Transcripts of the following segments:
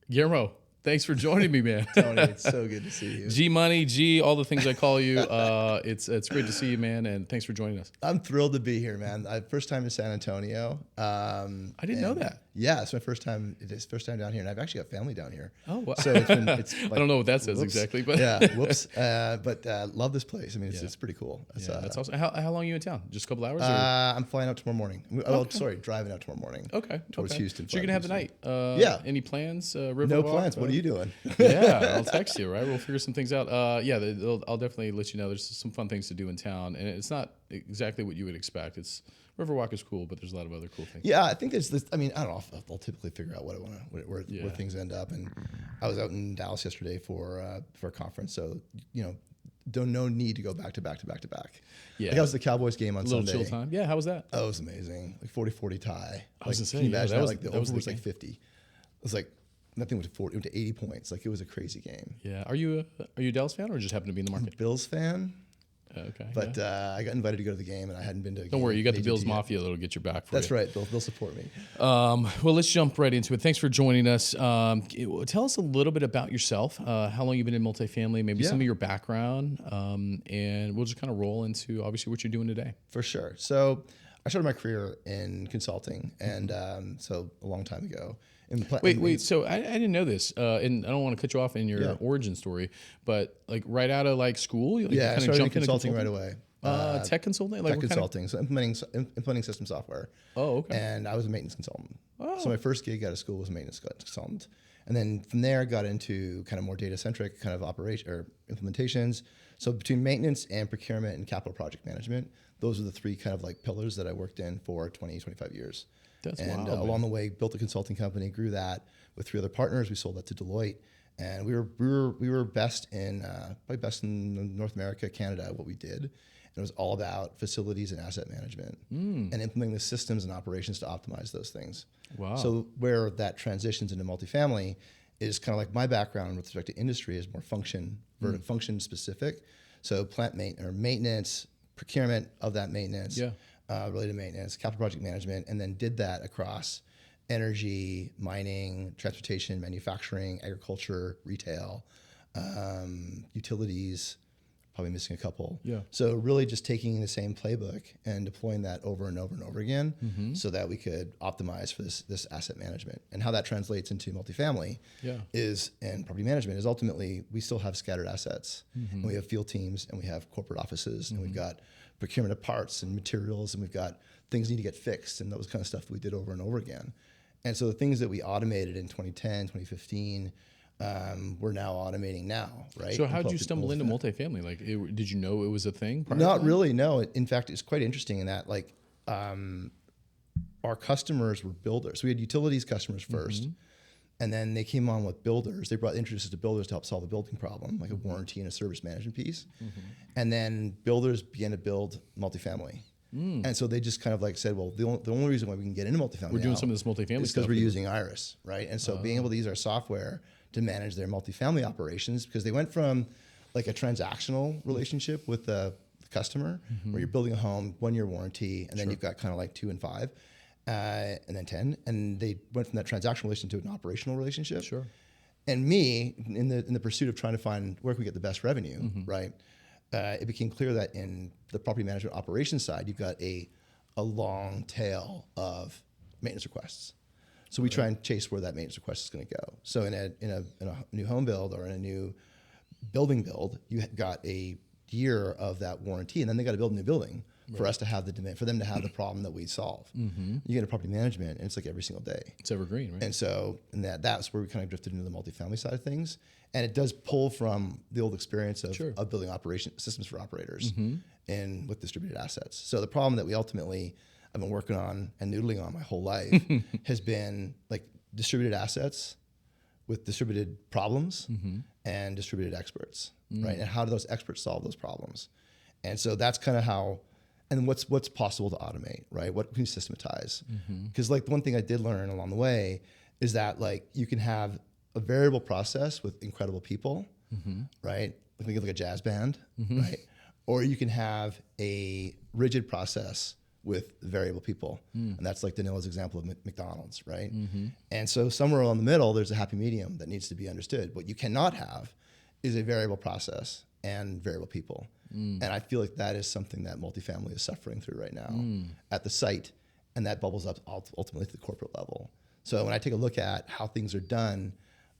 Guillermo, thanks for joining me, man. Tony, it's so good to see you. G Money, G, all the things I call you. It's great to see you, man, and thanks for joining us. I'm thrilled to be here, man. First time in San Antonio. I didn't know that. Yeah, it's my first time. It is first time down here, and I've actually got family down here. Oh, wow. So it's like, I don't know what that says whoops. exactly, but yeah, whoops. But love this place. I mean, it's pretty cool. It's, yeah, that's awesome. How long are you in town? Just a couple hours? Or? I'm flying out tomorrow morning. Sorry, driving out tomorrow morning. Okay. Towards Houston. So you're gonna have the night. Yeah. Any plans? No Riverwalk? plans. What are you doing? Yeah, I'll text you. Right, we'll figure some things out. Yeah, I'll definitely let you know. There's some fun things to do in town, and it's not exactly what you would expect. Riverwalk is cool, but there's a lot of other cool things. Yeah, I think there's this. I mean, I don't know if I'll typically figure out what I want to, where things end up. And I was out in Dallas yesterday for a conference, so no need to go back to back. Yeah, like I was at the Cowboys game on Sunday. Chill time. Yeah, how was that? Oh, it was amazing. Like 40-40 tie. I was gonna say, can you imagine that like the over was the like 50. It was like nothing went to 40. It went to 80 points. Like it was a crazy game. Yeah. Are you a Dallas fan or just happen to be in the I'm a market? Bills fan. Okay. But I got invited to go to the game, and I hadn't been to a game. Don't worry, you got the Bills yet. Mafia that'll get your back for That's you. right. They'll support me. Well, let's jump right into it. Thanks for joining us. Tell us a little bit about yourself. How long you've been in multifamily, maybe some of your background, and we'll just kind of roll into obviously what you're doing today. For sure. So I started my career in consulting, and so a long time ago. Wait. So I didn't know this, and I don't want to cut you off in your origin story, but like right out of like school, you I started in consulting right away. Tech consulting, tech consulting, so implementing system software. Oh, okay. And I was a maintenance consultant. Oh. So my first gig out of school was a maintenance consultant, and then from there I got into kind of more data centric kind of operation or implementations. So between maintenance and procurement and capital project management, those are the three kind of like pillars that I worked in for 25 years. That's and wild, along the way, built a consulting company, grew that with 3 other partners. We sold that to Deloitte, and we were best in probably best in North America, Canada, at what we did. And it was all about facilities and asset management and implementing the systems and operations to optimize those things. Wow. So where that transitions into multifamily is kind of like my background with respect to industry is more function specific. So plant maintenance, procurement of that maintenance. Related maintenance, capital project management, and then did that across energy, mining, transportation, manufacturing, agriculture, retail, utilities, probably missing a couple. Yeah. So really just taking the same playbook and deploying that over and over and over again so that we could optimize for this asset management. And how that translates into multifamily and property management is ultimately we still have scattered assets and we have field teams and we have corporate offices and we've got procurement of parts and materials, and we've got things need to get fixed, and those kind of stuff we did over and over again. And so the things that we automated in 2010, 2015, we're now automating now, right? So how did you stumble into multifamily? Like, did you know it was a thing? Not really, no. In fact, it's quite interesting in that, like, our customers were builders. So we had utilities customers first, and then they came on with builders. They introduced us to builders to help solve a building problem, like a warranty and a service management piece. And then builders began to build multifamily. And so they just kind of like said, well, the only reason why we can get into multifamily we're doing some of this multifamily is because we're using Iris, right? And so being able to use our software to manage their multifamily operations, because they went from like a transactional relationship with the customer, where you're building a home, 1-year warranty, and then you've got kind of like 2 and 5. And then 10, and they went from that transactional relationship to an operational relationship. Sure. And me, in the pursuit of trying to find where can we get the best revenue, right? It became clear that in the property management operations side, you've got a long tail of maintenance requests. So we try and chase where that maintenance request is going to go. So in a new home build or in a new building build, you got a year of that warranty, and then they got to build a new building. For us to have the demand, for them to have the problem that we solve. You get a property management, and it's like every single day. It's evergreen, right? And so, that's where we kind of drifted into the multifamily side of things. And it does pull from the old experience of building operation systems for operators and with distributed assets. So the problem that I've been working on and noodling on my whole life has been like distributed assets with distributed problems and distributed experts, right? And how do those experts solve those problems? And so that's kind of how. And what's possible to automate, right? What can you systematize? Because like the one thing I did learn along the way is that like you can have a variable process with incredible people, right? Like a jazz band, right? Or you can have a rigid process with variable people. And that's like Danila's example of McDonald's, right? And so somewhere along the middle, there's a happy medium that needs to be understood. What you cannot have is a variable process and variable people. And I feel like that is something that multifamily is suffering through right now at the site, and that bubbles up ultimately to the corporate level. So when I take a look at how things are done,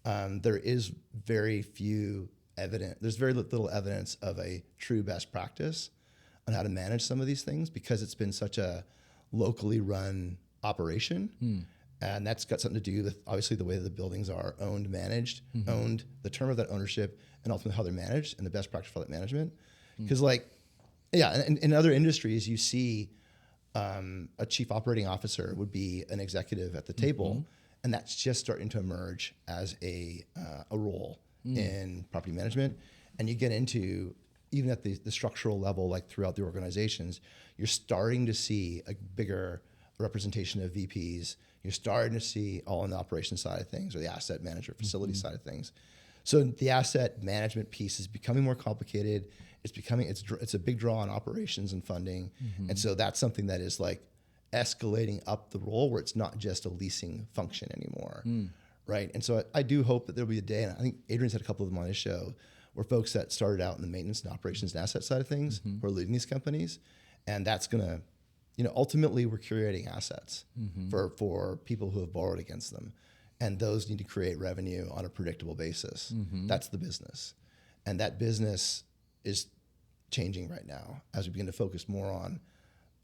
there is there's very little evidence of a true best practice on how to manage some of these things, because it's been such a locally run operation. And that's got something to do with obviously the way that the buildings are owned, managed, owned, the term of that ownership, and ultimately how they're managed and the best practice for that management. Because in other industries, you see a chief operating officer would be an executive at the table, and that's just starting to emerge as a role in property management. And you get into, even at the structural level, like throughout the organizations, you're starting to see a bigger representation of VPs. You're starting to see all on the operations side of things, or the asset manager facility side of things. So the asset management piece is becoming more complicated. It's a big draw on operations and funding. And so that's something that is like escalating up the role, where it's not just a leasing function anymore. Right. And so I do hope that there'll be a day, and I think Adrian's had a couple of them on his show, where folks that started out in the maintenance and operations and asset side of things who are leading these companies. And that's going to, ultimately we're curating assets for people who have borrowed against them. And those need to create revenue on a predictable basis. That's the business. And that business is changing right now as we begin to focus more on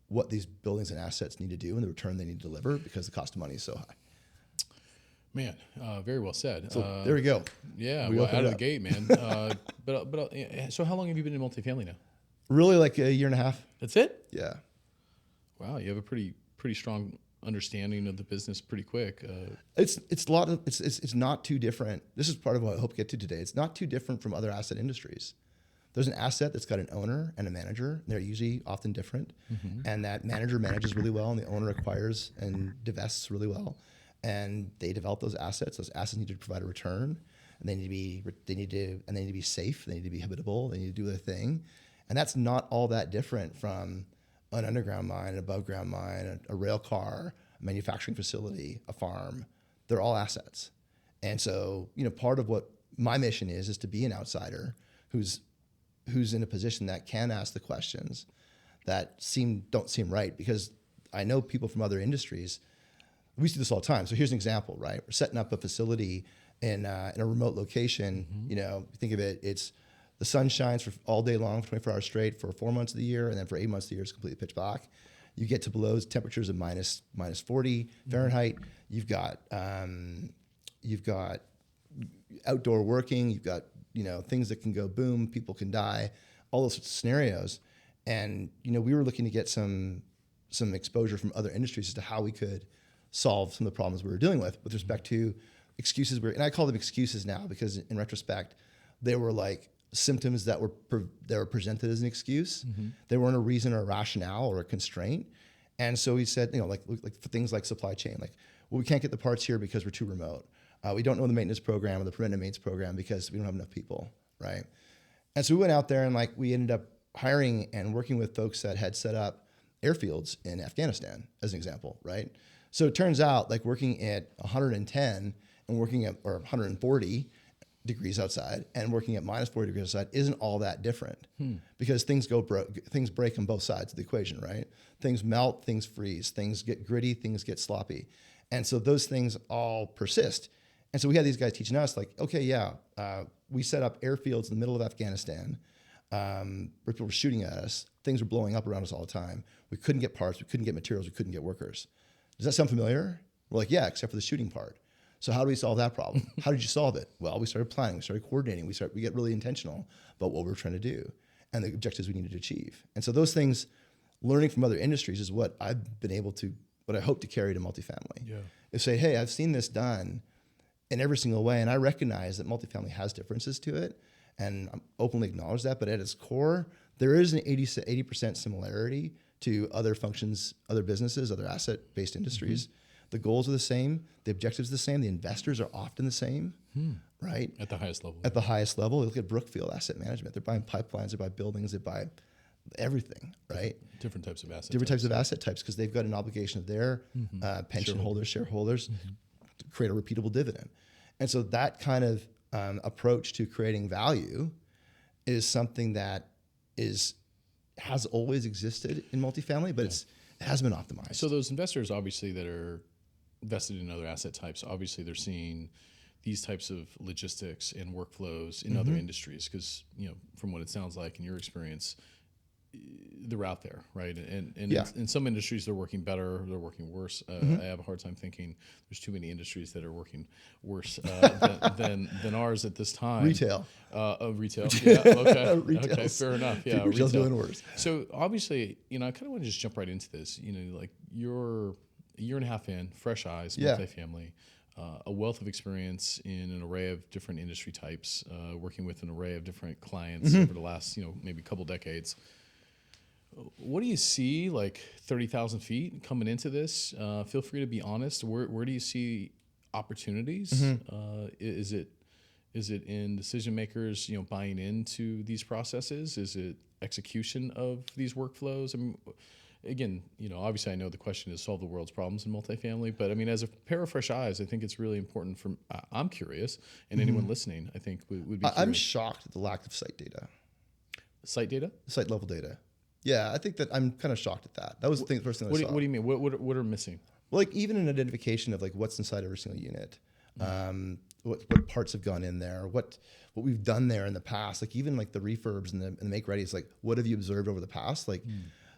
what these buildings and assets need to do and the return they need to deliver, because the cost of money is so high. Man, very well said. So there we go. Yeah, well, out of the gate, man. So how long have you been in multifamily now? Really, like a year and a half. That's it? Yeah. Wow, you have a pretty strong understanding of the business pretty quick. It's not too different. This is part of what I hope to get to today. It's not too different from other asset industries. There's an asset that's got an owner and a manager. They're usually often different. And that manager manages really well, and the owner acquires and divests really well. And they develop those assets. Those assets need to provide a return, and they need to be safe. They need to be habitable. They need to do their thing. And that's not all that different from an underground mine, an above ground mine, a rail car, a manufacturing facility, a farm. They're all assets. And so, part of what my mission is to be an outsider who's in a position that can ask the questions that don't seem right, because I know people from other industries. We see this all the time. So here's an example, right? We're setting up a facility in a remote location. Think of it, it's the sun shines for all day long for 24 hours straight for 4 months of the year, and then for 8 months of the year it's completely pitch black. You get to below temperatures of minus 40 Fahrenheit. You've got outdoor working. You've got things that can go boom. People can die. All those sorts of scenarios. And we were looking to get some exposure from other industries as to how we could solve some of the problems we were dealing with respect to excuses. And I call them excuses now, because in retrospect, they were like symptoms that were presented as an excuse. They weren't a reason or a rationale or a constraint. And so we said, like for things like supply chain, like, well, we can't get the parts here because we're too remote. We don't know the maintenance program or the preventive maintenance program because we don't have enough people, right? And so we went out there, and we ended up hiring and working with folks that had set up airfields in Afghanistan, as an example, right? So it turns out, working at 110 and working at, or 140 degrees outside and working at minus 40 degrees outside isn't all that different, because things break on both sides of the equation, right? Things melt, things freeze, things get gritty, things get sloppy. And so those things all persist. And so we had these guys teaching us, we set up airfields in the middle of Afghanistan, where people were shooting at us. Things were blowing up around us all the time. We couldn't get parts, we couldn't get materials, we couldn't get workers. Does that sound familiar? We're like, yeah, except for the shooting part. So how do we solve that problem? How did you solve it? Well, we started planning, we started coordinating, we get really intentional about what we're trying to do and the objectives we needed to achieve. And so those things, learning from other industries, is what I've been able to, what I hope to carry to multifamily. Yeah. Is say, hey, I've seen this done in every single way, and I recognize that multifamily has differences to it, and I openly acknowledge that, but at its core, there is an 80% similarity to other functions, other businesses, other asset-based industries. The goals are the same, the objectives are the same, the investors are often the same, right? At the highest level. At the highest level. Look at Brookfield Asset Management. They're buying pipelines, they buy buildings, they buy everything, right? Different types of assets. Different types of asset types, because they've got an obligation of their pension holders, shareholders, to create a repeatable dividend. And so that kind of approach to creating value is something that has always existed in multifamily, but it hasn't been optimized. So those investors, obviously, that are invested in other asset types, obviously they're seeing these types of logistics and workflows in other industries, because, from what it sounds like in your experience, they're out there, right? And in some industries they're working better, they're working worse. I have a hard time thinking there's too many industries that are working worse than ours at this time. Retail. Retail. Yeah. Okay. Okay. Retail's- Fair enough. Yeah. Retail's doing worse. So obviously, I kind of want to just jump right into this. Like you're a year and a half in, fresh eyes, multifamily. A wealth of experience in an array of different industry types, working with an array of different clients over the last, maybe couple decades. What do you see, like 30,000 feet coming into this? Feel free to be honest. Where do you see opportunities? Is it in decision makers, buying into these processes? Is it execution of these workflows? I mean, again, obviously I know the question is solve the world's problems in multifamily, but I mean, as a pair of fresh eyes, I think it's really important for, I'm curious, and anyone listening, I think would be curious. I'm shocked at the lack of site data. Site data? Site level data. Yeah, I think that I'm kind of shocked at that. That was the first thing I saw. What do you mean? What are missing? Well, like even an identification of like what's inside every single unit, what parts have gone in there, what we've done there in the past, like even like the refurbs and the make ready is like, what have you observed over the past? Like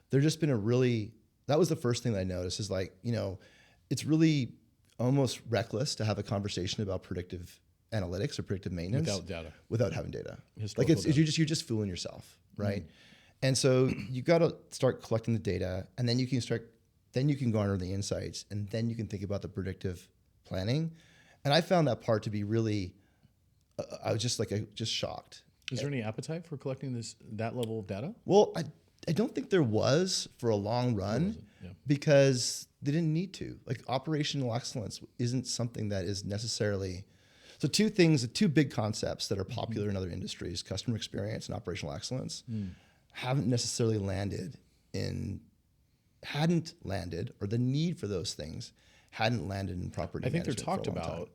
there's just been that was the first thing that I noticed is like, it's really almost reckless to have a conversation about predictive analytics or predictive maintenance without data, without having data. Historical Like data. you're just fooling yourself, right? And so you got to start collecting the data, and then you can garner the insights, and then you can think about the predictive planning. And I found that part to be really, I was just shocked. Is there any appetite for collecting that level of data? Well, I don't think there was for a long run because they didn't need to. Like operational excellence isn't something that is necessarily. So two big concepts that are popular in other industries: customer experience and operational excellence. Hadn't landed, or the need for those things hadn't landed in property management. I think they're talked for a long about, time.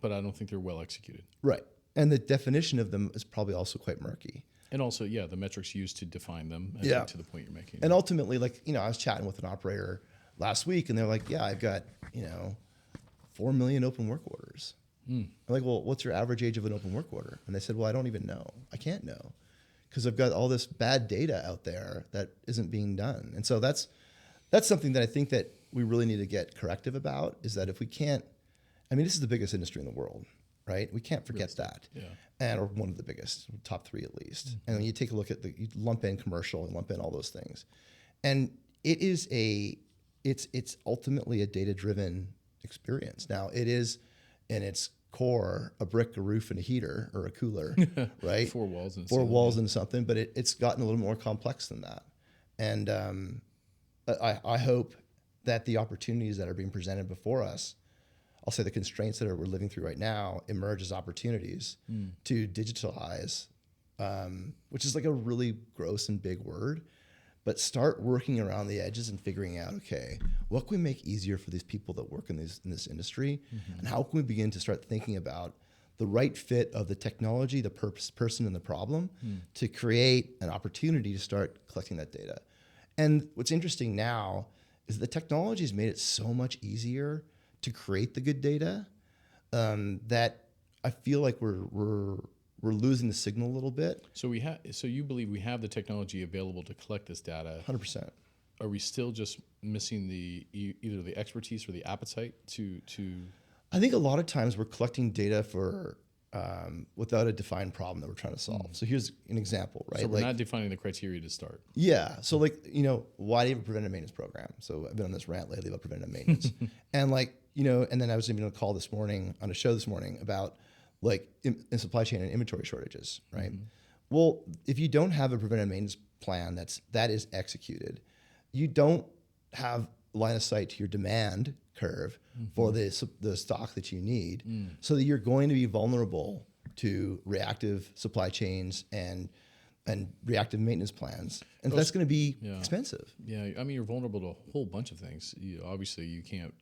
but I don't think they're well executed. Right. And the definition of them is probably also quite murky. And also, the metrics used to define them, I think, to the point you're making. And ultimately, like, I was chatting with an operator last week, and they're like, I've got, 4 million open work orders. I'm like, well, what's your average age of an open work order? And they said, well, I don't even know. I can't know. Because I've got all this bad data out there that isn't being done. And so that's something that I think that we really need to get corrective about, is that if we can't, this is the biggest industry in the world, right? We can't forget that. Or one of the biggest, top 3 at least. And when you take a look at you lump in commercial and lump in all those things. And it's ultimately a data-driven experience. Now it is in its core a brick, a roof, and a heater or a cooler, right? 4 walls and something, but it's gotten a little more complex than that. And I hope that the opportunities that are being presented before us, I'll say the constraints that we're living through right now, emerge as opportunities to digitalize, which is like a really gross and big word, but start working around the edges and figuring out, okay, what can we make easier for these people that work in this industry? And how can we begin to start thinking about the right fit of the technology, the person, and the problem to create an opportunity to start collecting that data? And what's interesting now is the technology has made it so much easier to create the good data that I feel like we're losing the signal a little bit. So you believe we have the technology available to collect this data? 100%. Are we still just missing either the expertise or the appetite to? I think a lot of times we're collecting data for without a defined problem that we're trying to solve. So here's an example, right? So we're not defining the criteria to start. Yeah. So why do you have a preventive maintenance program? So I've been on this rant lately about preventive maintenance, and and then I was even on a call this morning on a show this morning about in supply chain and inventory shortages, right? Well, if you don't have a preventive maintenance plan that is executed, you don't have line of sight to your demand curve for the stock that you need, so that you're going to be vulnerable to reactive supply chains and and reactive maintenance plans. And that's going to be expensive. Yeah. I mean, you're vulnerable to a whole bunch of things. Obviously, you can't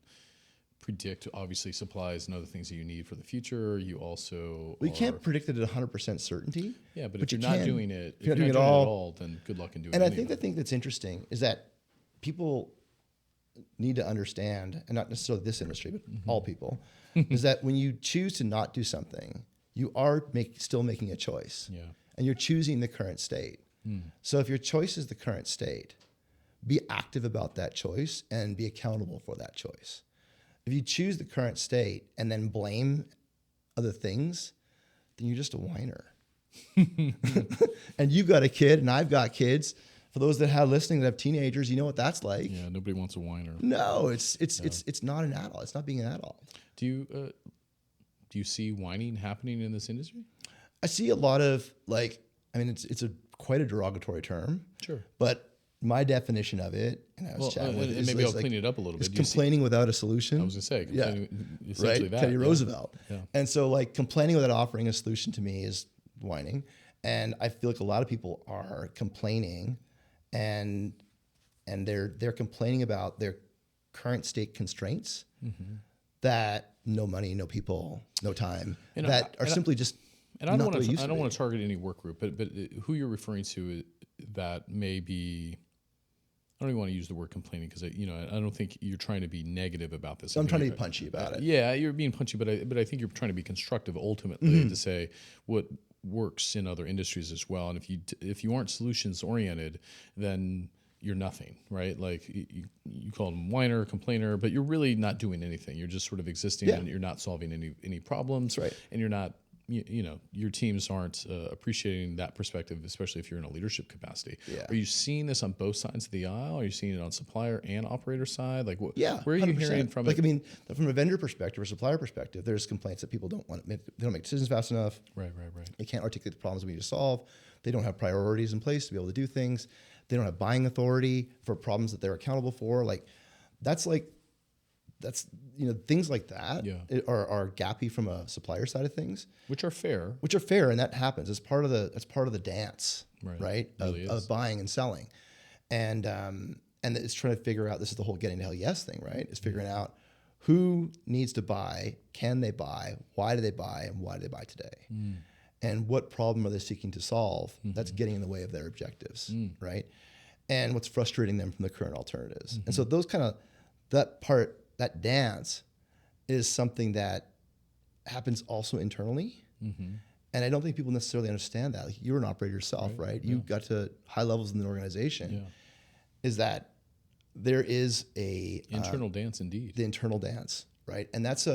predict, supplies and other things that you need for the future. You also... you can't predict it at 100% certainty. Yeah, but if you're not doing it, if you're not doing it at all, then good luck in doing it. And I think the thing that's interesting is that people need to understand, and not necessarily this industry, but all people, is that when you choose to not do something, you are still making a choice. Yeah. And you're choosing the current state. So if your choice is the current state, be active about that choice and be accountable for that choice. If you choose the current state and then blame other things, then you're just a whiner. And you've got a kid and I've got kids. For those that have listening that have teenagers, you know what that's like. Yeah, nobody wants a whiner. No, it's not an adult. It's not being an adult. Do you see whining happening in this industry? I see a lot of it's quite a derogatory term. Sure. But my definition of it, and I was chatting with it, and maybe I'll clean it up a little bit. Complaining without a solution. I was going to say, essentially right? that. Teddy Roosevelt. Yeah. And so complaining without offering a solution to me is whining. And I feel like a lot of people are complaining and they're complaining about their current state constraints that no money, no people, no time, simply just and I don't want to target any work group, but who you're referring to that may be, I don't even want to use the word complaining because I don't think you're trying to be negative about this. I'm trying to be punchy about it. Yeah, you're being punchy, but I think you're trying to be constructive ultimately to say what works in other industries as well. And if you aren't solutions oriented, then you're nothing, right? Like you call them whiner, complainer, but you're really not doing anything. You're just sort of existing and you're not solving any problems. That's right. And you're not, your teams aren't appreciating that perspective, especially if you're in a leadership capacity. Yeah. Are you seeing this on both sides of the aisle? Are you seeing it on supplier and operator side? Like, where are 100%. you hearing from it? I mean, from a vendor perspective or supplier perspective, there's complaints that people they don't make decisions fast enough. Right. They can't articulate the problems we need to solve. They don't have priorities in place to be able to do things. They don't have buying authority for problems that they're accountable for. That's things like that are gappy from a supplier side of things, which are fair, and that happens. It's part of the dance, right? Really of buying and selling, and it's trying to figure out. This is the whole getting to hell yes thing, right? It's figuring out who needs to buy, can they buy, why do they buy, and why do they buy today, and what problem are they seeking to solve that's getting in the way of their objectives, right? And what's frustrating them from the current alternatives, and so those that dance is something that happens also internally. And I don't think people necessarily understand that. Like, you're an operator yourself, right? You got to high levels in the organization. Is that there is a internal dance indeed. The internal dance, right? And that's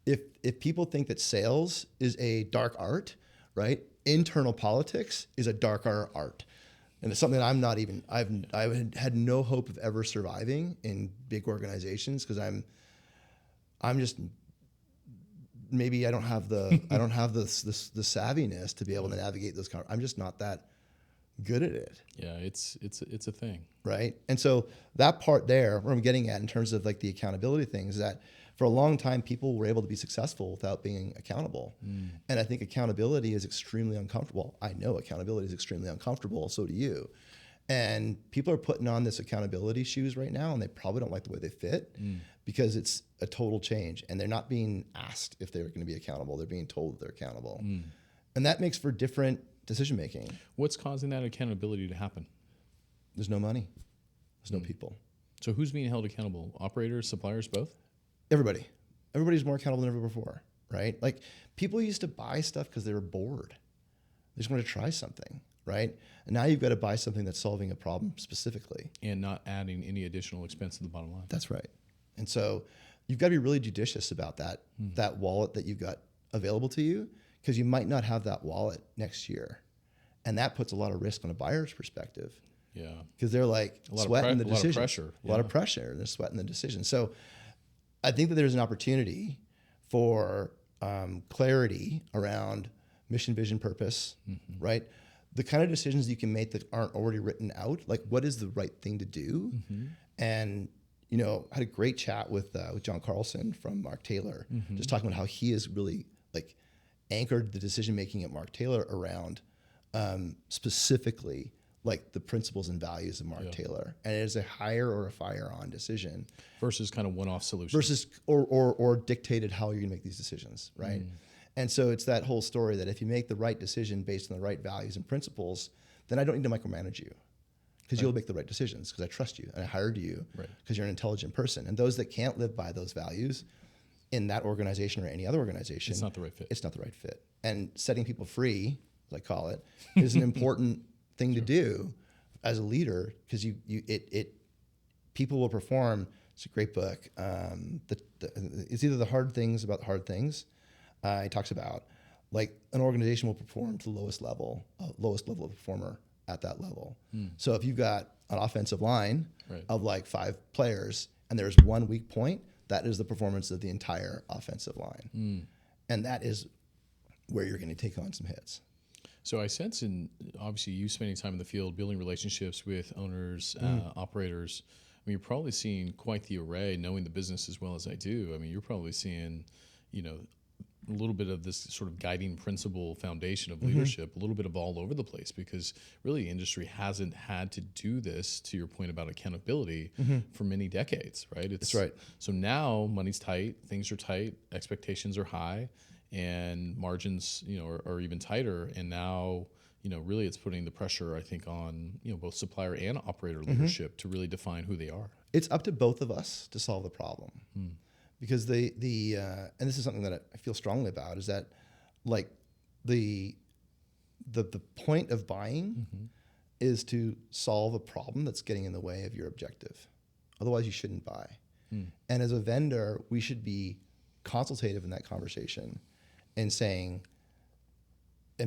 if people think that sales is a dark art, right? Internal politics is a darker art. And it's something that I've had no hope of ever surviving in big organizations because I'm just, maybe I don't have the savviness to be able to navigate those. I'm just not that good at it. Yeah, it's a thing, right? And so that part there, where I'm getting at in terms of the accountability things, is that for a long time people were able to be successful without being accountable. And I think accountability is extremely uncomfortable. I know accountability is extremely uncomfortable, so do you. And people are putting on this accountability shoes right now, and they probably don't like the way they fit because it's a total change. And they're not being asked if they're going to be accountable. They're being told that they're accountable. And that makes for different decision making. What's causing that accountability to happen? There's no money. There's no people. So who's being held accountable? Operators, suppliers, both? Everybody. Everybody's more accountable than ever before, right? Like, people used to buy stuff because they were bored. They just wanted to try something, right? And now you've got to buy something that's solving a problem specifically. And not adding any additional expense to the bottom line. That's right. And so you've got to be really judicious about that wallet that you've got available to you, because you might not have that wallet next year. And that puts a lot of risk on a buyer's perspective. Yeah. Because they're sweating the decision. A lot of pressure. A lot of pressure. They're sweating the decision. So I think that there's an opportunity for clarity around mission, vision, purpose, right? The kind of decisions you can make that aren't already written out, like what is the right thing to do? And, I had a great chat with John Carlson from Mark Taylor, just talking about how he has really anchored the decision-making at Mark Taylor around specifically like the principles and values of Mark Taylor, and it is a hire or a fire on decision versus kind of one-off solutions versus or dictated how you're gonna make these decisions, right? And so it's that whole story that if you make the right decision based on the right values and principles, then I don't need to micromanage you because you'll make the right decisions because I trust you and I hired you because you're an intelligent person. And those that can't live by those values in that organization or any other organization, it's not the right fit. It's not the right fit. And setting people free, as I call it, is an important thing to do as a leader because people will perform. It's a great book. It's either the hard things about the hard things. He talks about like an organization will perform to the lowest level of performer at that level. So if you've got an offensive line of like 5 players and there's one weak point, that is the performance of the entire offensive line. And that is where you're going to take on some hits. So I sense obviously you spending time in the field, building relationships with owners, operators. I mean, you're probably seeing quite the array, knowing the business as well as I do. I mean, you're probably seeing, a little bit of this sort of guiding principle foundation of leadership, a little bit of all over the place, because really industry hasn't had to do this, to your point about accountability, for many decades, right? That's right. So now money's tight, things are tight, expectations are high, and margins, are even tighter. And now, really it's putting the pressure, I think, on, both supplier and operator leadership to really define who they are. It's up to both of us to solve the problem. Because and this is something that I feel strongly about, is that like the point of buying is to solve a problem that's getting in the way of your objective. Otherwise you shouldn't buy. And as a vendor, we should be consultative in that conversation and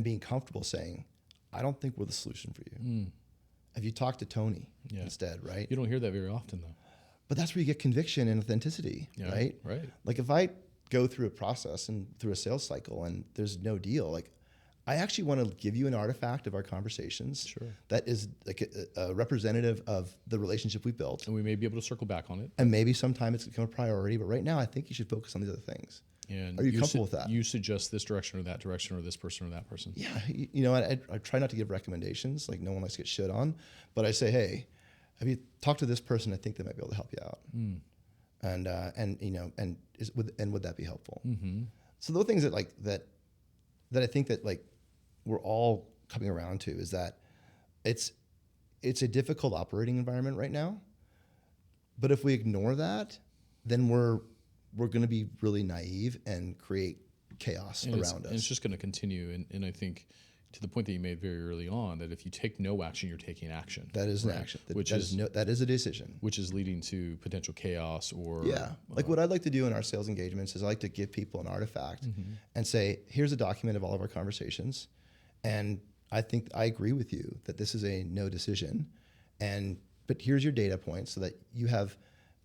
being comfortable saying, I don't think we're the solution for you. Have you talked to Tony instead, right? You don't hear that very often though. But that's where you get conviction and authenticity, right? Right. Like if I go through a process and through a sales cycle and there's no deal, like I actually want to give you an artifact of our conversations that is like a representative of the relationship we built. And we may be able to circle back on it. And maybe sometime it's become a priority, but right now I think you should focus on these other things. And are you comfortable with that? You suggest this direction or that direction or this person or that person. Yeah, I try not to give recommendations, like no one likes to get shit on, but I say, hey, have you talked to this person? I think they might be able to help you out. And would that be helpful? So the things that I think that like we're all coming around to is that it's a difficult operating environment right now. But if we ignore that, then we're going to be really naive and create chaos around us. And it's just going to continue. And I think, to the point that you made very early on, that if you take no action, you're taking action. That is an action. That is a decision. Which is leading to potential chaos or... Yeah. Like what I'd like to do in our sales engagements is I like to give people an artifact and say, here's a document of all of our conversations. And I think I agree with you that this is a no decision. But here's your data points so that you have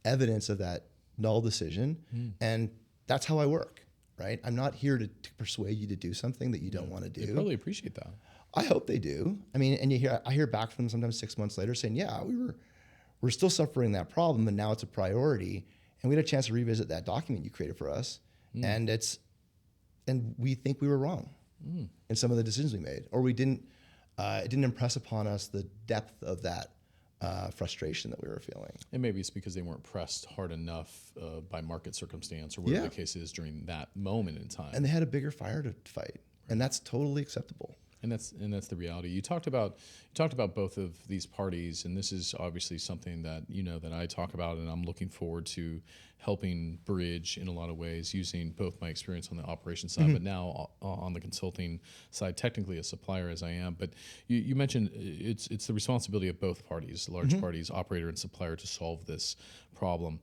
evidence of that null decision. And that's how I work. Right? I'm not here to persuade you to do something that you don't want to do. They probably appreciate that. I hope they do. I mean, and I hear back from them sometimes 6 months later saying, yeah, we're still suffering that problem and now it's a priority. And we had a chance to revisit that document you created for us. And we think we were wrong in some of the decisions we made, or it didn't impress upon us the depth of that frustration that we were feeling. And maybe it's because they weren't pressed hard enough by market circumstance or whatever the case is during that moment in time. And they had a bigger fire to fight, and that's totally acceptable. And that's the reality. You talked about both of these parties, and this is obviously something that that I talk about, and I'm looking forward to helping bridge in a lot of ways, using both my experience on the operations side, but now on the consulting side, technically a supplier as I am. But you mentioned it's the responsibility of both parties, large parties, operator and supplier, to solve this problem.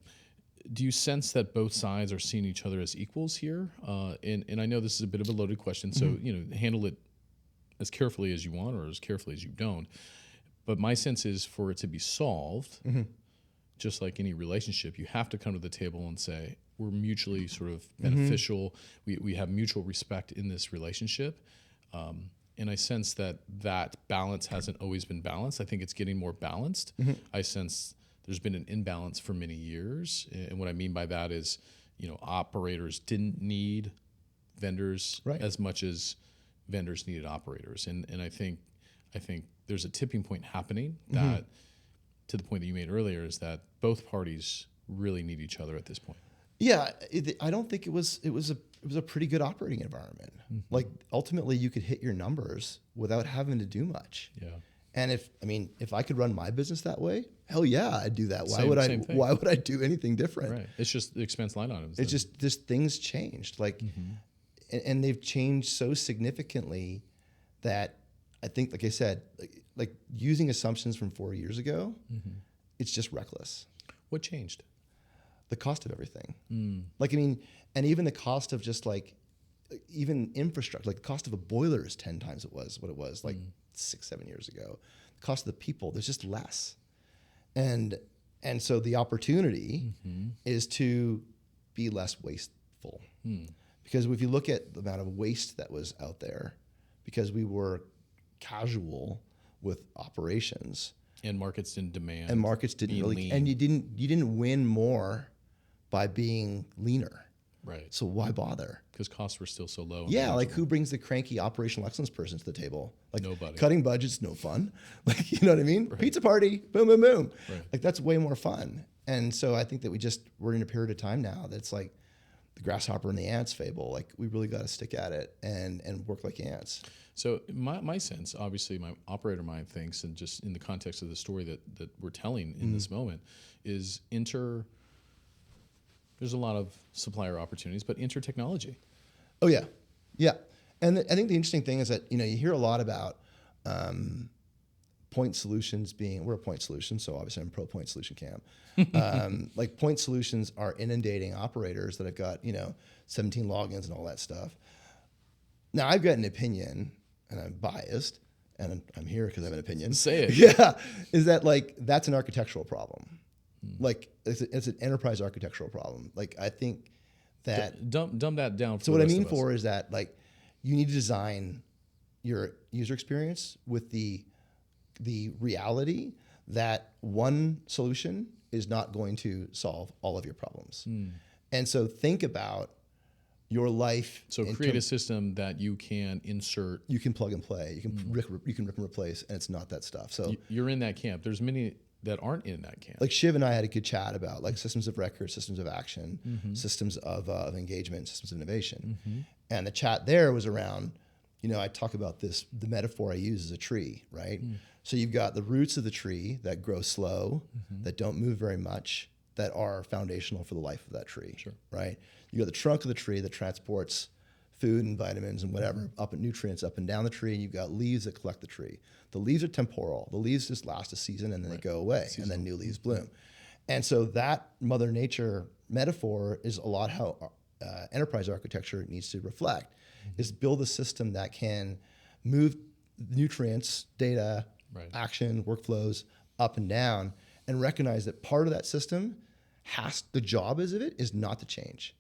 Do you sense that both sides are seeing each other as equals here? And I know this is a bit of a loaded question, so handle it as carefully as you want or as carefully as you don't. But my sense is, for it to be solved, just like any relationship, you have to come to the table and say, we're mutually sort of beneficial. We have mutual respect in this relationship. And I sense that balance hasn't always been balanced. I think it's getting more balanced. I sense there's been an imbalance for many years. And what I mean by that is, operators didn't need vendors as much as vendors needed operators. And I think there's a tipping point happening that, to the point that you made earlier, is that both parties really need each other at this point. Yeah, I don't think it was a pretty good operating environment. Like ultimately, you could hit your numbers without having to do much. Yeah. And if I could run my business that way, hell yeah, I'd do that. Same thing. Why would I do anything different? Right. It's just the expense line items. It's just things changed. Like, and they've changed so significantly that I think, like I said, like using assumptions from 4 years ago, it's just reckless. What changed? The cost of everything. Like, I mean, and even the cost of just like, even infrastructure, like the cost of a boiler is 10 times what it was like 6-7 years ago. The cost of the people, there's just less. And so the opportunity is to be less wasteful. Because if you look at the amount of waste that was out there, because we were casual with operations. And markets didn't demand. And markets didn't really, lean. And you didn't win more by being leaner. Right. So why bother? Because costs were still so low. Yeah, like who brings the cranky operational excellence person to the table? Like nobody. Cutting budgets, no fun. Like, you know what I mean? Right. Pizza party, boom, boom, boom. Right. Like that's way more fun. And so I think that we're in a period of time now that's like the grasshopper and the ants fable. Like we really got to stick at it and work like ants. So my sense, obviously my operator mind thinks, and just in the context of the story that we're telling in this moment, is there's a lot of supplier opportunities, but enter technology. Oh yeah. Yeah. And I think the interesting thing is that, you hear a lot about point solutions we're a point solution, so obviously I'm pro point solution camp. Like point solutions are inundating operators that have got, 17 logins and all that stuff. Now I've got an opinion, and I'm biased, and I'm here because I have an opinion. Say it. Yeah, is that like that's an architectural problem. Like it's an enterprise architectural problem. Like I think that dumb that down. For so what I mean for is that like you need to design your user experience with the reality that one solution is not going to solve all of your problems. And so think about your life. So create a system that you can insert. You can plug and play. You can rip and replace, and it's not that stuff. So you're in that camp. There's many that aren't in that camp. Like Shiv and I had a good chat about like systems of record, systems of action, systems of engagement, systems of innovation. And the chat there was around, I talk about this, the metaphor I use is a tree, right? So you've got the roots of the tree that grow slow, that don't move very much, that are foundational for the life of that tree, right? You got the trunk of the tree that transports food and vitamins and whatever, nutrients up and down the tree, and you've got leaves that collect the tree. The leaves are temporal. The leaves just last a season and then they go away, and then new leaves bloom. And so that Mother Nature metaphor is a lot how enterprise architecture needs to reflect, is build a system that can move nutrients, data, action, workflows up and down, and recognize that part of that system the job is not to change.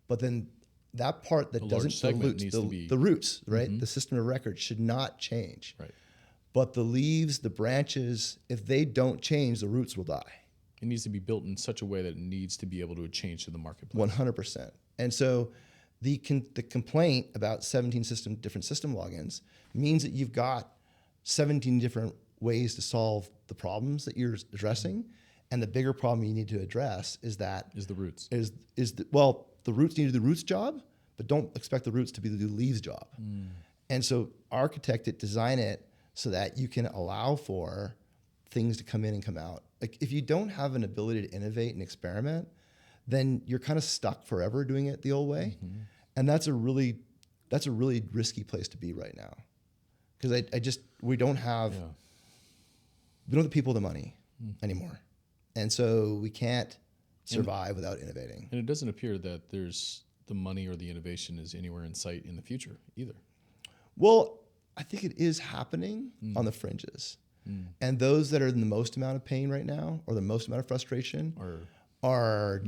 But then that part that doesn't dilute the roots, right? The system of record should not change. Right. But the leaves, the branches, if they don't change, the roots will die. It needs to be built in such a way that it needs to be able to change to the marketplace. 100%. And so the complaint about 17 different system logins means that you've got 17 different ways to solve the problems that you're addressing. And the bigger problem you need to address is the roots. The roots need to do the roots job, but don't expect the roots to be the leaves job. And so architect it, design it so that you can allow for things to come in and come out. Like if you don't have an ability to innovate and experiment, then you're kind of stuck forever doing it the old way. And that's a really risky place to be right now. Because we don't have the people, the money anymore. And so we can't survive without innovating. And it doesn't appear that there's the money or the innovation is anywhere in sight in the future either. Well, I think it is happening on the fringes. And those that are in the most amount of pain right now or the most amount of frustration are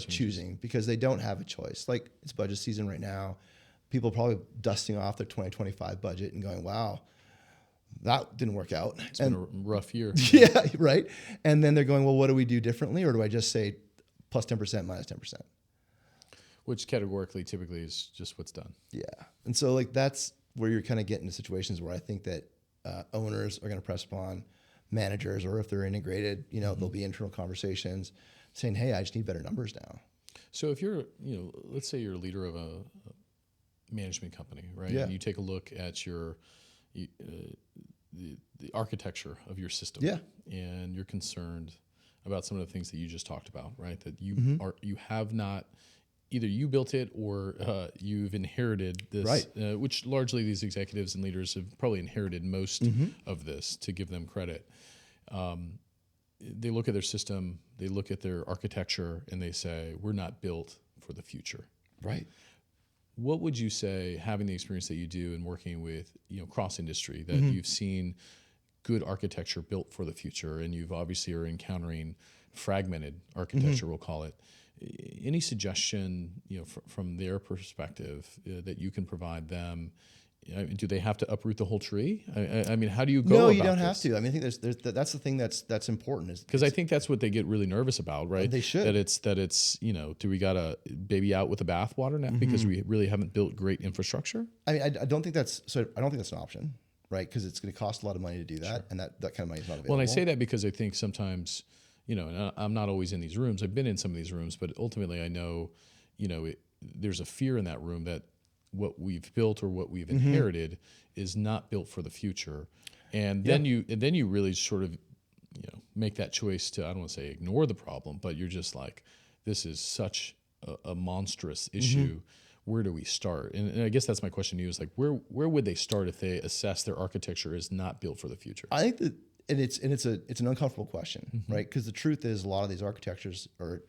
choosing because they don't have a choice. Like it's budget season right now. People are probably dusting off their 2025 budget and going, wow, that didn't work out. It's been a rough year. Yeah, right. And then they're going, well, what do we do differently? Or do I just say plus 10%, minus 10%? Which categorically typically is just what's done. Yeah. And so like that's where you're kind of getting into situations where I think that owners are going to press upon managers, or if they're integrated, there'll be internal conversations saying, "Hey, I just need better numbers now." So if you're, let's say you're a leader of a management company, right? Yeah. And you take a look at your the architecture of your system, Yeah. and you're concerned about some of the things that you just talked about, right? That you you have not, either you built it or you've inherited this, Right. Which largely these executives and leaders have probably inherited most of this, to give them credit. They look at their system, they look at their architecture, and they say, we're not built for the future. Right. What would you say, having the experience that you do and working with, cross industry, that you've seen good architecture built for the future, and you've obviously are encountering fragmented architecture, we'll call it. Any suggestion, from their perspective that you can provide them? Do they have to uproot the whole tree? I mean, how do you go? No, about you don't this? have to. I mean, I think that's the thing that's important, is because I think that's what they get really nervous about, right? They should. That it's do we got to baby out with the bathwater now because we really haven't built great infrastructure? I mean, I don't think that's an option, right? Because it's going to cost a lot of money to do that, and that kind of money is not available. Well, and I say that because I think sometimes, and I'm not always in these rooms. I've been in some of these rooms, but ultimately I know, there's a fear in that room that what we've built or what we've inherited is not built for the future. And then you really sort of, make that choice to, I don't want to say ignore the problem, but you're just like, this is such a monstrous issue. Where do we start? And I guess that's my question to you, is like, where would they start if they assess their architecture is not built for the future? I think that, and it's an uncomfortable question, right? Because the truth is, a lot of these architectures, or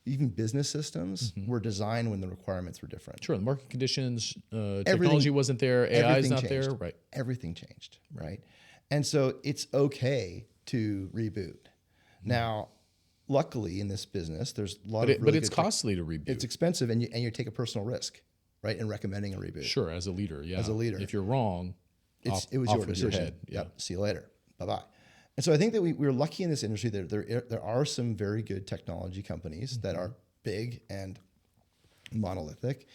even business systems, were designed when the requirements were different. Sure, the market conditions, technology wasn't there, AI is not changed. there, right? Everything changed, right? And so it's okay to reboot. Now, luckily in this business, there's a lot of really but it's costly to reboot. It's expensive, and you take a personal risk, right, in recommending a reboot. Sure, as a leader, yeah. As a leader. If you're wrong, it was your with decision. your head. Yep. See you later. Bye-bye. And so I think that we're lucky in this industry that there are some very good technology companies that are big and monolithic.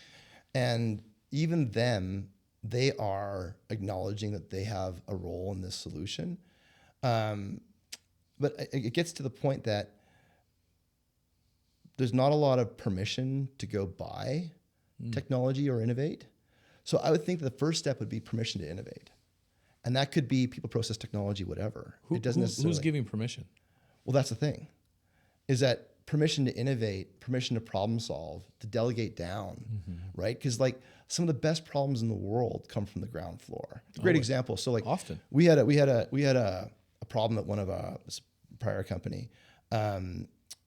And even them, they are acknowledging that they have a role in this solution. But it gets to the point that there's not a lot of permission to go buy technology or innovate. So I would think that the first step would be permission to innovate. And that could be people, process, technology, whatever. It doesn't necessarily. Who's giving permission? Well, that's the thing, is that permission to innovate, permission to problem solve, to delegate down, right? Because like some of the best problems in the world come from the ground floor. A great example. So like often we had a problem at one of a prior company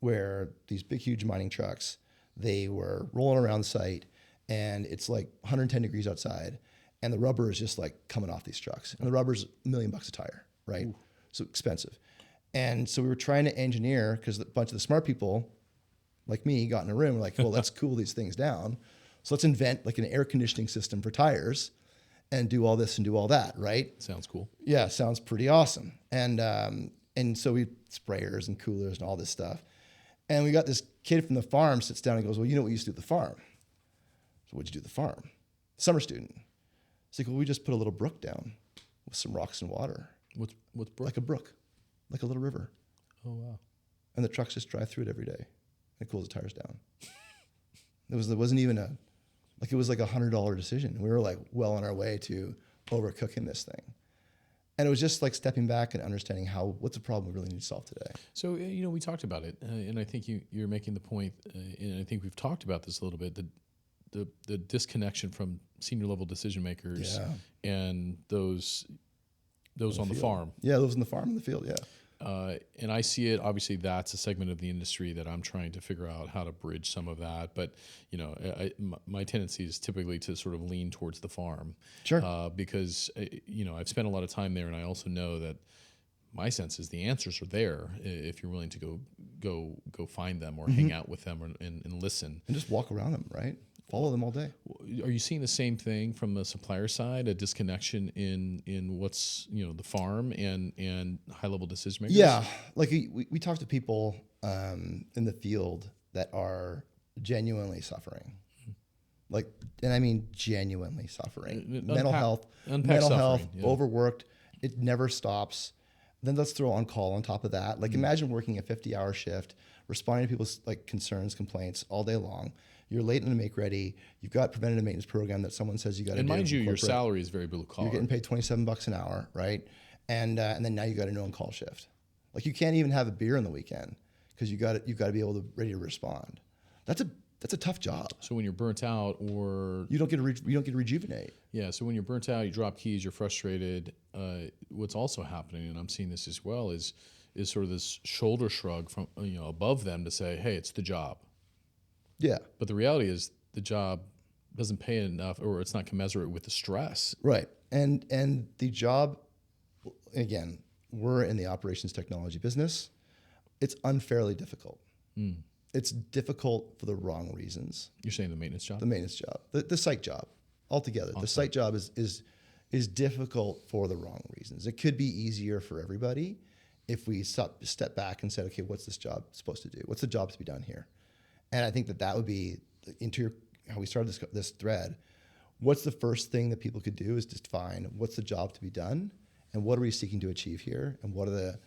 where these big, huge mining trucks, they were rolling around the site, and it's like 110 degrees outside, and the rubber is just like coming off these trucks, and the rubber's $1 million a tire, right? Ooh. So expensive. And so we were trying to engineer, because a bunch of the smart people like me got in a room, like, well, let's cool these things down. So let's invent like an air conditioning system for tires and do all this and do all that, right? Sounds cool. Yeah, sounds pretty awesome. And so we sprayers and coolers and all this stuff. And we got this kid from the farm sits down and goes, well, you know what we used to do at the farm? So what'd you do at the farm? Summer student. It's like, well, we just put a little brook down with some rocks and water. What's brook? Like a brook, like a little river. Oh, wow. And the trucks just drive through it every day. And it cools the tires down. There wasn't even it was like $100 decision. We were like well on our way to overcooking this thing. And it was just like stepping back and understanding what's the problem we really need to solve today. So, we talked about it, and I think you're making the point, and I think we've talked about this a little bit, the disconnection from senior level decision makers and those on the farm. Yeah, those on the farm in the field, yeah. And I see it, obviously that's a segment of the industry that I'm trying to figure out how to bridge some of that. But, my tendency is typically to sort of lean towards the farm. Sure. Because, I've spent a lot of time there, and I also know that my sense is the answers are there if you're willing to go find them or hang out with them and listen. And just walk around them, right? Follow them all day. Are you seeing the same thing from the supplier side, a disconnection in what's, the farm and high-level decision makers? Yeah. Like we talk to people in the field that are genuinely suffering, Like, and I mean genuinely suffering. Mental health, Yeah. overworked. It never stops. Then let's throw on call on top of that. Like, imagine working a 50-hour shift, responding to people's like concerns, complaints all day long. You're late on a make ready. You've got preventative maintenance program that someone says you got to do. And mind you, your salary is very blue collar. You're getting paid $27 an hour, right? And then now you got a no on call shift. Like, you can't even have a beer on the weekend because you got to be able to ready to respond. That's a tough job. So when you're burnt out, or you don't get to rejuvenate. Yeah. So when you're burnt out, you drop keys, you're frustrated. What's also happening, and I'm seeing this as well, is sort of this shoulder shrug from above them to say, "Hey, it's the job." Yeah. But the reality is the job doesn't pay enough, or it's not commensurate with the stress. Right. And the job, again, we're in the operations technology business. It's unfairly difficult. It's difficult for the wrong reasons. You're saying the maintenance job? The maintenance job, the site job, altogether. The site job is difficult for the wrong reasons. It could be easier for everybody if we step back and said, okay, what's this job supposed to do? What's the job to be done here? And I think that would be into how we started this thread. What's the first thing that people could do is just define what's the job to be done, and what are we seeking to achieve here, and what are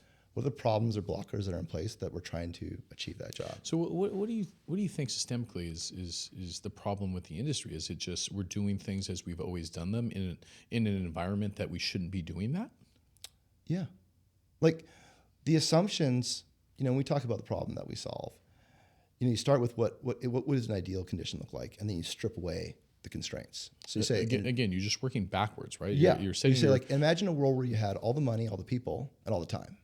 the problems or blockers that are in place that we're trying to achieve that job. So what do you think systemically is the problem with the industry? Is it just we're doing things as we've always done them in an environment that we shouldn't be doing that? Yeah, like the assumptions. When we talk about the problem that we solve, you start with what does an ideal condition look like, and then you strip away the constraints. So you say again, you're just working backwards, right? Yeah, you're saying, you say like, imagine a world where you had all the money, all the people, and all the time.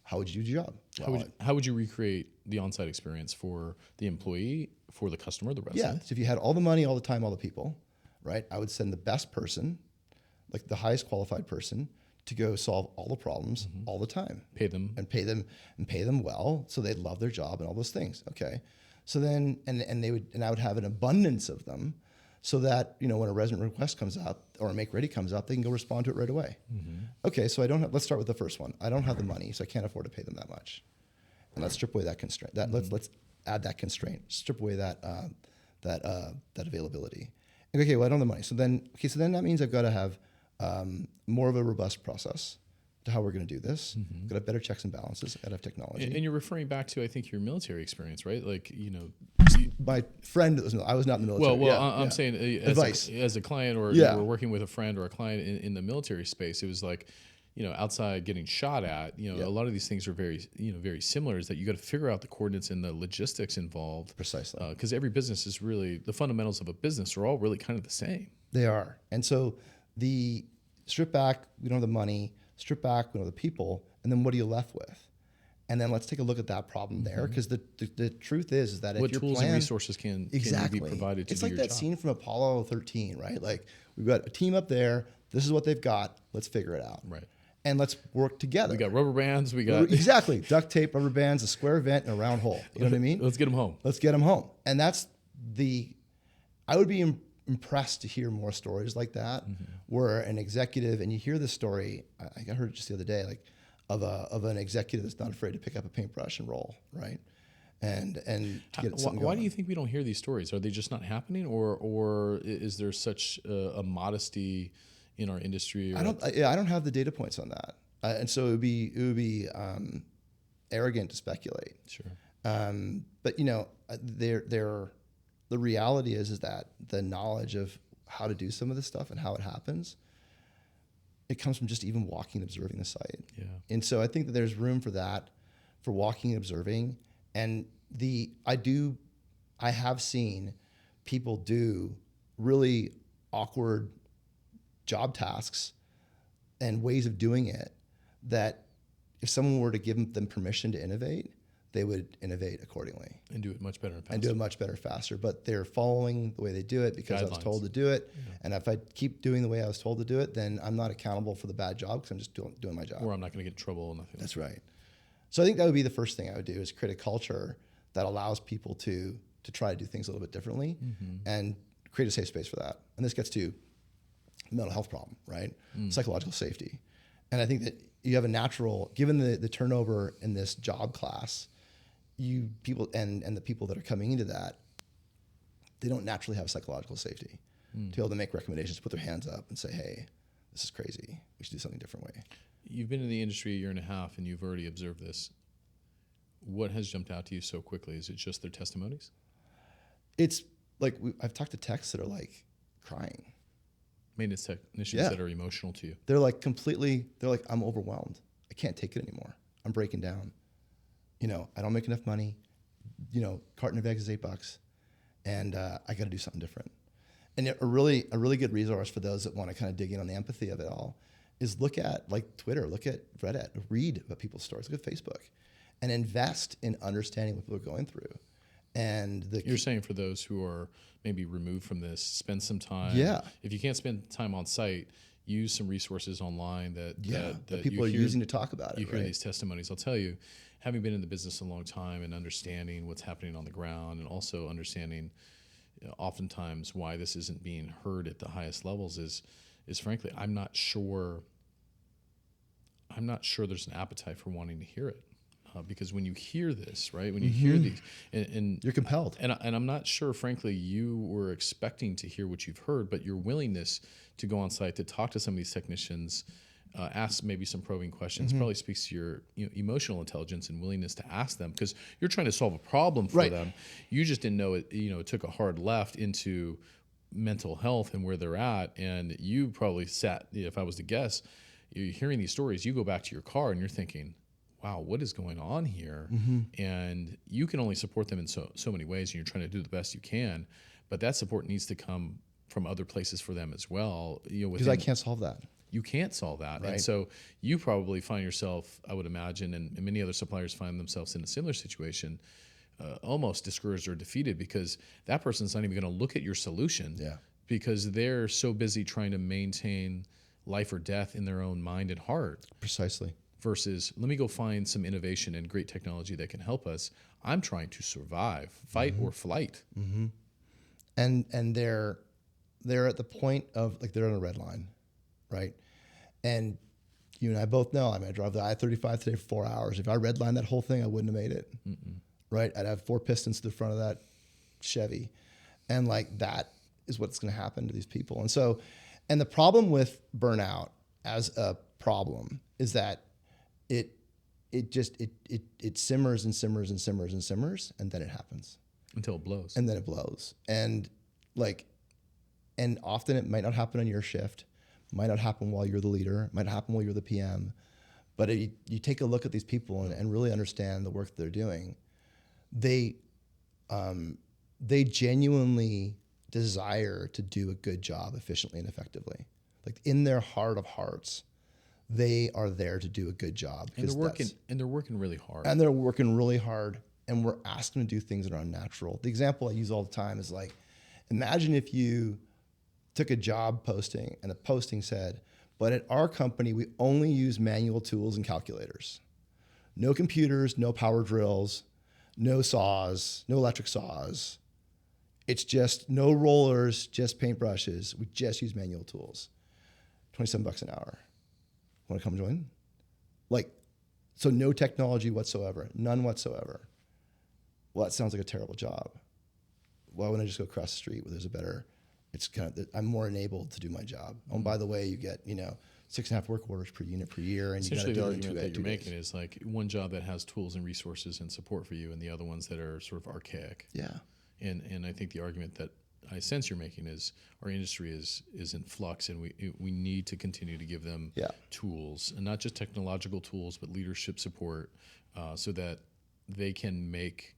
How would you do your job? How would you recreate the on-site experience for the employee, for the customer, the resident? Yeah, so if you had all the money, all the time, all the people, right? I would send the best person, like the highest qualified person, to go solve all the problems all the time. Pay them well, so they'd love their job and all those things. Okay, so then and I would have an abundance of them, so that when a resident request comes up or a make ready comes up, they can go respond to it right away. Okay, so let's start with the first one. I don't have the money, so I can't afford to pay them that much. And let's strip away that constraint. Let's add that constraint. Strip away that availability. Okay, well, I don't have the money. So then that means I've got to have more of a robust process to how we're going to do this. Got to have better checks and balances. Got to have technology. And you're referring back to, I think, your military experience, right? Like, my friend I was not in the military. Well, I'm saying as a client, or you were working with a friend or a client in the military space, it was like, outside getting shot at, a lot of these things are very similar, is that you got to figure out the coordinates and the logistics involved. Precisely. Because every business is really, the fundamentals of a business are all really kind of the same. They are. And so the strip back, we don't have the money, strip back, we don't have the people, and then what are you left with? And then let's take a look at that problem there, because the truth is that what if your tools plan, and resources can you be provided to it's do like your that job? scene from Apollo 13, right? Like, we've got a team up there, this is what they've got, let's figure it out. Right. And let's work together. We got rubber bands, exactly, duct tape, rubber bands, a square vent, and a round hole. You know what I mean? Let's get them home. Let's get them home. And I would be impressed to hear more stories like that, where an executive, and you hear this story, I heard it just the other day, like of an executive that's not afraid to pick up a paintbrush and roll, right? And get something going. Why do you think we don't hear these stories? Are they just not happening, or is there such a modesty in our industry? I don't have the data points on that, and so it would be arrogant to speculate. Sure. But the reality is that the knowledge of how to do some of this stuff and how it happens, it comes from just even walking and observing the site. Yeah. And so I think that there's room for that, for walking and observing. And I have seen people do really awkward job tasks and ways of doing it that if someone were to give them permission to innovate, they would innovate accordingly. And do it much better and faster. But they're following the way they do it because I was told to do it. Yeah. And if I keep doing the way I was told to do it, then I'm not accountable for the bad job because I'm just doing my job. Or I'm not going to get in trouble. Nothing. That's right. So I think that would be the first thing I would do, is create a culture that allows people to try to do things a little bit differently and create a safe space for that. And this gets to the mental health problem, right? Psychological safety. And I think that you have a natural, given the turnover in this job class, and the people that are coming into that, they don't naturally have psychological safety to be able to make recommendations, put their hands up and say, hey, this is crazy. We should do something a different way. You've been in the industry a year and a half, and you've already observed this. What has jumped out to you so quickly? Is it just their testimonies? It's like I've talked to techs that are like crying. Maintenance technicians that are emotional to you. They're like I'm overwhelmed. I can't take it anymore. I'm breaking down. I don't make enough money. Carton of eggs is $8, and I got to do something different. And a really good resource for those that want to kind of dig in on the empathy of it all is look at like Twitter, look at Reddit, read about people's stories, look at Facebook, and invest in understanding what people are going through. And you're saying for those who are maybe removed from this, spend some time. Yeah. If you can't spend time on site, use some resources online that people are using to talk about it. You hear these testimonies. I'll tell you, having been in the business a long time and understanding what's happening on the ground, and also understanding oftentimes why this isn't being heard at the highest levels is frankly, I'm not sure there's an appetite for wanting to hear it. Because when you hear this, right, when you hear these, and you're compelled, and I'm not sure, frankly, you were expecting to hear what you've heard, but your willingness to go on site to talk to some of these technicians, ask maybe some probing questions, probably speaks to your emotional intelligence and willingness to ask them, because you're trying to solve a problem for them. You just didn't know it. It took a hard left into mental health and where they're at, and you probably sat. If I was to guess, you're hearing these stories, you go back to your car and you're thinking, wow, what is going on here? And you can only support them in so many ways, and you're trying to do the best you can, but that support needs to come from other places for them as well. Because I can't solve that. You can't solve that. Right. And so you probably find yourself, I would imagine, and many other suppliers find themselves in a similar situation, almost discouraged or defeated, because that person's not even going to look at your solution because they're so busy trying to maintain life or death in their own mind and heart. Precisely. Versus, let me go find some innovation and great technology that can help us. I'm trying to survive, fight or flight. And they're at the point of, like, they're on a red line, right? And you and I both know, I drove the I-35 today for 4 hours. If I redlined that whole thing, I wouldn't have made it, right? I'd have 4 pistons to the front of that Chevy. And like, that is what's going to happen to these people. And so, and the problem with burnout as a problem is that it simmers and simmers and simmers and simmers, and then it happens until it blows. And then it blows. And often it might not happen on your shift, might not happen while you're the leader, might not happen while you're the PM. But you take a look at these people and really understand the work that they're doing. They genuinely desire to do a good job efficiently and effectively. Like, in their heart of hearts, they are there to do a good job. And they're working really hard. And they're working really hard, and we're asking them to do things that are unnatural. The example I use all the time is, like, imagine if you took a job posting and the posting said, but at our company, we only use manual tools and calculators. No computers, no power drills, no saws, no electric saws. It's just no rollers, just paintbrushes. We just use manual tools. $27 an hour. Want to come join? Like, so no technology whatsoever, none whatsoever. Well, that sounds like a terrible job. Why wouldn't I just go across the street where there's a better, I'm more enabled to do my job. Oh, and by the way, you get, 6.5 work orders per unit per year, and you got to do it in 2 days. The argument that you're making is like one job that has tools and resources and support for you, and the other ones that are sort of archaic. Yeah. And I think the argument that I sense you're making is our industry is in flux, and we need to continue to give them tools, and not just technological tools, but leadership support, so that they can make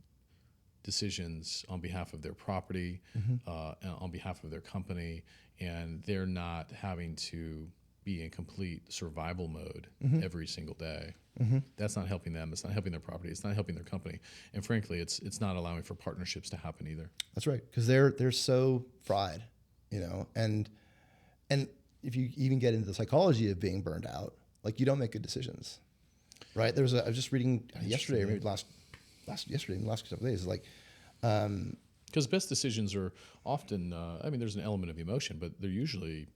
decisions on behalf of their property, on behalf of their company, and they're not having to be in complete survival mode every single day. That's not helping them. It's not helping their property. It's not helping their company. And frankly, it's not allowing for partnerships to happen either. That's right, because they're so fried, and if you even get into the psychology of being burned out, like, you don't make good decisions, right? I was just reading yesterday, maybe yesterday, in the last couple of days, like, because best decisions are often, there's an element of emotion, but they're usually,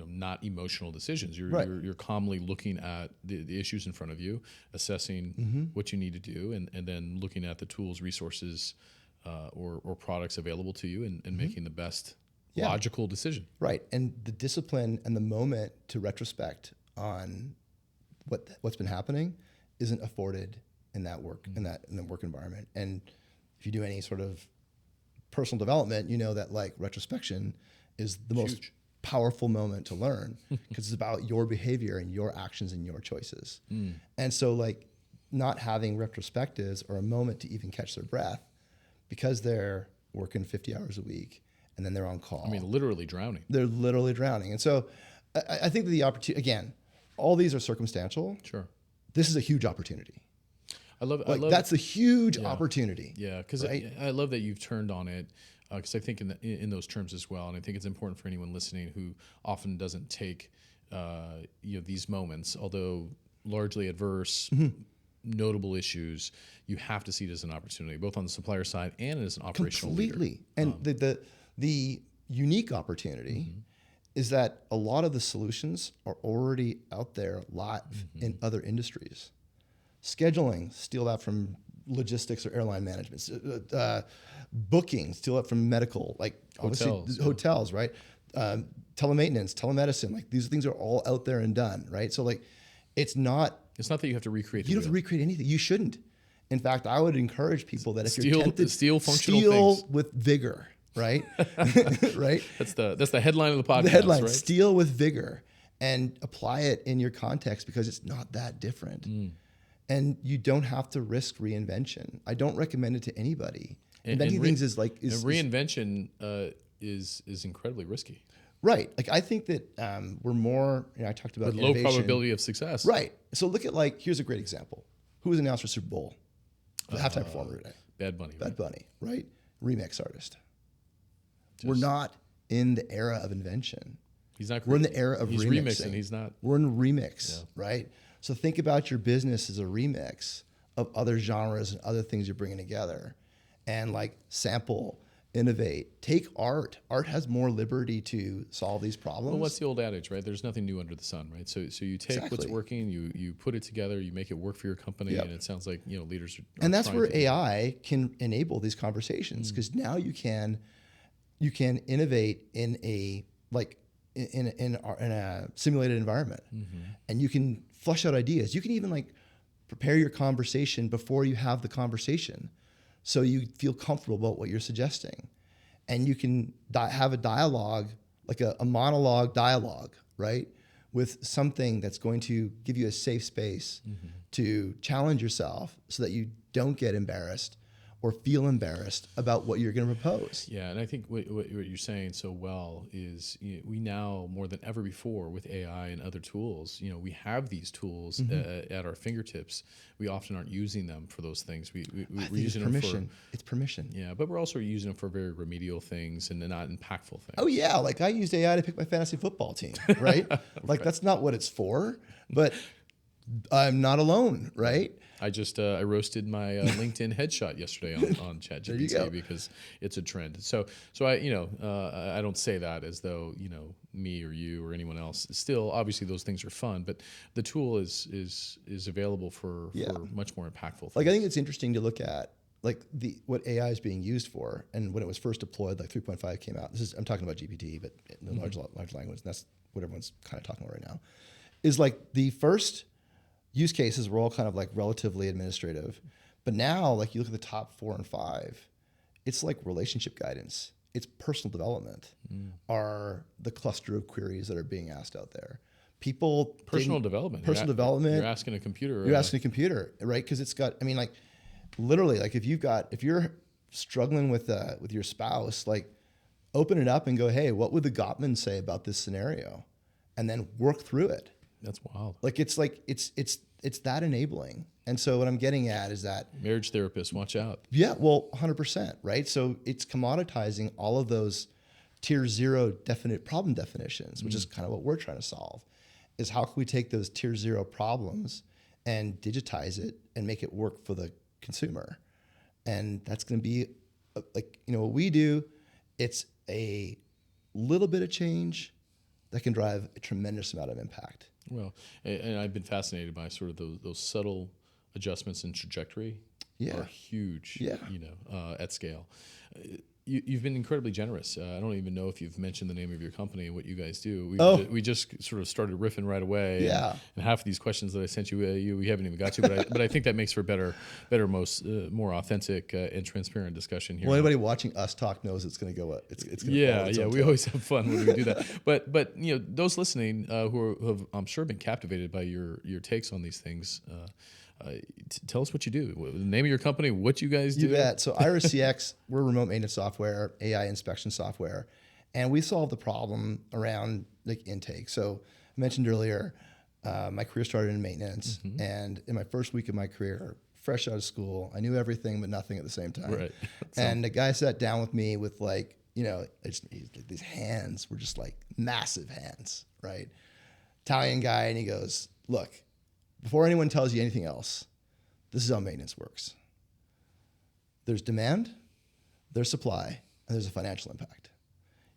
not emotional decisions. You're calmly looking at the issues in front of you, assessing what you need to do, and then looking at the tools, resources, or products available to you, and making the best logical decision. Right, and the discipline and the moment to retrospect on what's been happening isn't afforded in that work in the work environment. And if you do any sort of personal development, you know that like retrospection is the most powerful moment to learn because it's about your behavior and your actions and your choices. And so like not having retrospectives or a moment to even catch their breath because they're working 50 hours a week and then they're on call. I mean, literally drowning. They're literally drowning. And so I think that the opportunity, again, all these are circumstantial. Sure. This is a huge opportunity. I love that's a huge opportunity. Yeah, because right? I love that you've turned on it, because I think in those terms as well, and I think it's important for anyone listening who often doesn't take these moments, although largely adverse, notable issues, you have to see it as an opportunity, both on the supplier side and as an operational completely leader. And the unique opportunity is that a lot of the solutions are already out there live in other industries. Scheduling, steal that from logistics or airline management. Booking, steal it from medical, like hotels, right? Telemaintenance, telemedicine, like these things are all out there and done, right? So like, it's not that you have to recreate. You don't have to recreate anything. You shouldn't. In fact, I would encourage people that if you're tempted, steal things with vigor, right? Right. That's the headline of the podcast. The headline: right? Steal with vigor, and apply it in your context because it's not that different. And you don't have to risk reinvention. I don't recommend it to anybody. Inventing things is reinvention is incredibly risky. Right. Like I think that we're more. I talked about with low probability of success. Right. So look at here's a great example. Who was announced for Super Bowl? The halftime performer today. Bad Bunny. Bad Bunny. Right. Remix artist. We're not in the era of invention. He's not. We're in the era of remixing. remixing. He's not. We're in remix. Right. So think about your business as a remix of other genres and other things you're bringing together, and like sample, innovate, take art. Art has more liberty to solve these problems. Well, what's the old adage, right? There's nothing new under the sun, right? So you take what's working, you put it together, you make it work for your company, and it sounds like leaders are. And that's where AI can enable these conversations because now you can innovate in a simulated environment, and you can flush out ideas. You can even prepare your conversation before you have the conversation, so you feel comfortable about what you're suggesting, and you can have a dialogue, like a monologue dialogue, right, with something that's going to give you a safe space to challenge yourself, so that you don't get embarrassed or feel embarrassed about what you're going to propose. Yeah, and I think what you're saying so well is we now, more than ever before, with AI and other tools, we have these tools at our fingertips. We often aren't using them for those things. We're using them for it's permission. Yeah, but we're also using them for very remedial things and not impactful things. Oh yeah, like I used AI to pick my fantasy football team, right? That's not what it's for, but I'm not alone, right? I roasted my LinkedIn headshot yesterday on ChatGPT because it's a trend. So I don't say that as though me or you or anyone else. Still, obviously those things are fun, but the tool is available for much more impactful things. Like I think it's interesting to look at what AI is being used for, and when it was first deployed, 3.5 came out. I'm talking about GPT, but the large language. And that's what everyone's kind of talking about right now. Is the first use cases were all kind of relatively administrative, but now you look at the top 4 and 5, it's relationship guidance, it's personal development are the cluster of queries that are being asked out there. Personal development. You're asking a computer. You're asking a computer, right? Because it's got. I mean, literally, if you're struggling with your spouse, open it up and go, hey, what would the Gottman say about this scenario, and then work through it. That's wild. It's that enabling. And so what I'm getting at is that marriage therapists, watch out. Yeah, well, 100%, right? So it's commoditizing all of those tier 0 definite problem definitions, which is kind of what we're trying to solve. Is how can we take those tier 0 problems and digitize it and make it work for the consumer? And that's going to be what we do. It's a little bit of change that can drive a tremendous amount of impact. Well, and I've been fascinated by sort of those subtle adjustments in trajectory Yeah. are huge, Yeah. at scale. You've been incredibly generous. I don't even know if you've mentioned the name of your company and what you guys do. We just sort of started riffing right away. Yeah. And half of these questions that I sent you, we haven't even got to. But I think that makes for better, more authentic and transparent discussion here. Well, anybody watching us talk knows it's going to go. It's going to. Yeah. We always have fun when we do that. But those listening who have, I'm sure, been captivated by your takes on these things. Tell us what you do. The name of your company, what you guys do. You bet. So Iris CX, we're remote maintenance software, AI inspection software, and we solve the problem around like intake. So I mentioned earlier, my career started in maintenance, and in my first week of my career, fresh out of school, I knew everything but nothing at the same time. Right. And the guy sat down with me with like, these hands were just like massive hands, right? Italian guy, and he goes, "Look, before anyone tells you anything else, this is how maintenance works. There's demand, there's supply, and there's a financial impact.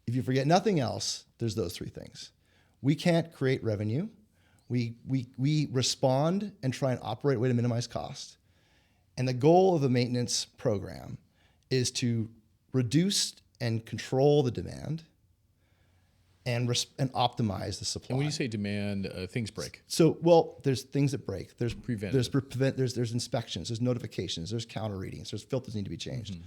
If you forget nothing else, there's those three things. We can't create revenue. We respond and try and operate a way to minimize cost. And the goal of a maintenance program is to reduce and control the demand and optimize the supply." And when you say demand, things break. So, well, there's things that break. There's Preventative. there's inspections, there's notifications, there's counter readings, there's filters need to be changed.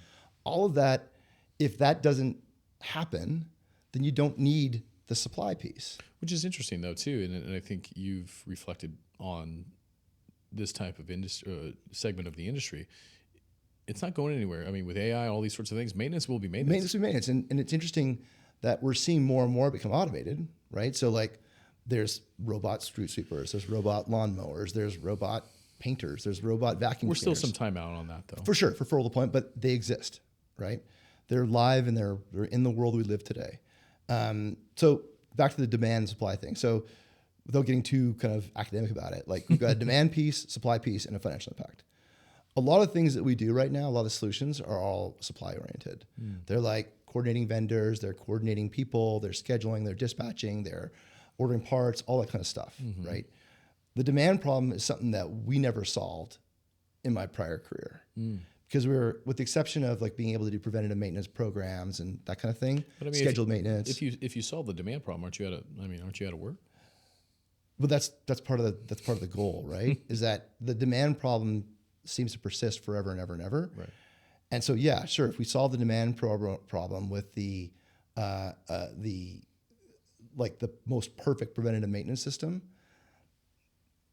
All of that, if that doesn't happen, then you don't need the supply piece. Which is interesting though too, and I think you've reflected on this type of segment of the industry. It's not going anywhere. I mean, with AI, all these sorts of things, maintenance will be maintenance. Maintenance will be maintenance, and it's interesting that we're seeing more and more become automated, right? So like there's robot street sweepers, there's robot lawn mowers, there's robot painters, there's robot vacuum We're cleaners. still some time out on that though. For sure, for full point, but they exist, right? They're live and they're in the world we live today. So back to the demand and supply thing. So without getting too kind of academic about it, like we've got a demand piece, supply piece, and a financial impact. A lot of things that we do right now, a lot of solutions are all supply oriented. They're like coordinating vendors, they're coordinating people, they're scheduling, they're dispatching, they're ordering parts, all that kind of stuff, right? The demand problem is something that we never solved in my prior career because we were, with the exception of like being able to do preventative maintenance programs and that kind of thing, But I mean, scheduled maintenance. If you solve the demand problem, aren't you out of work? But that's part of the goal, right? Is that the demand problem seems to persist forever and ever and ever. Right. And so, yeah, sure. If we solve the demand problem with the most perfect preventative maintenance system,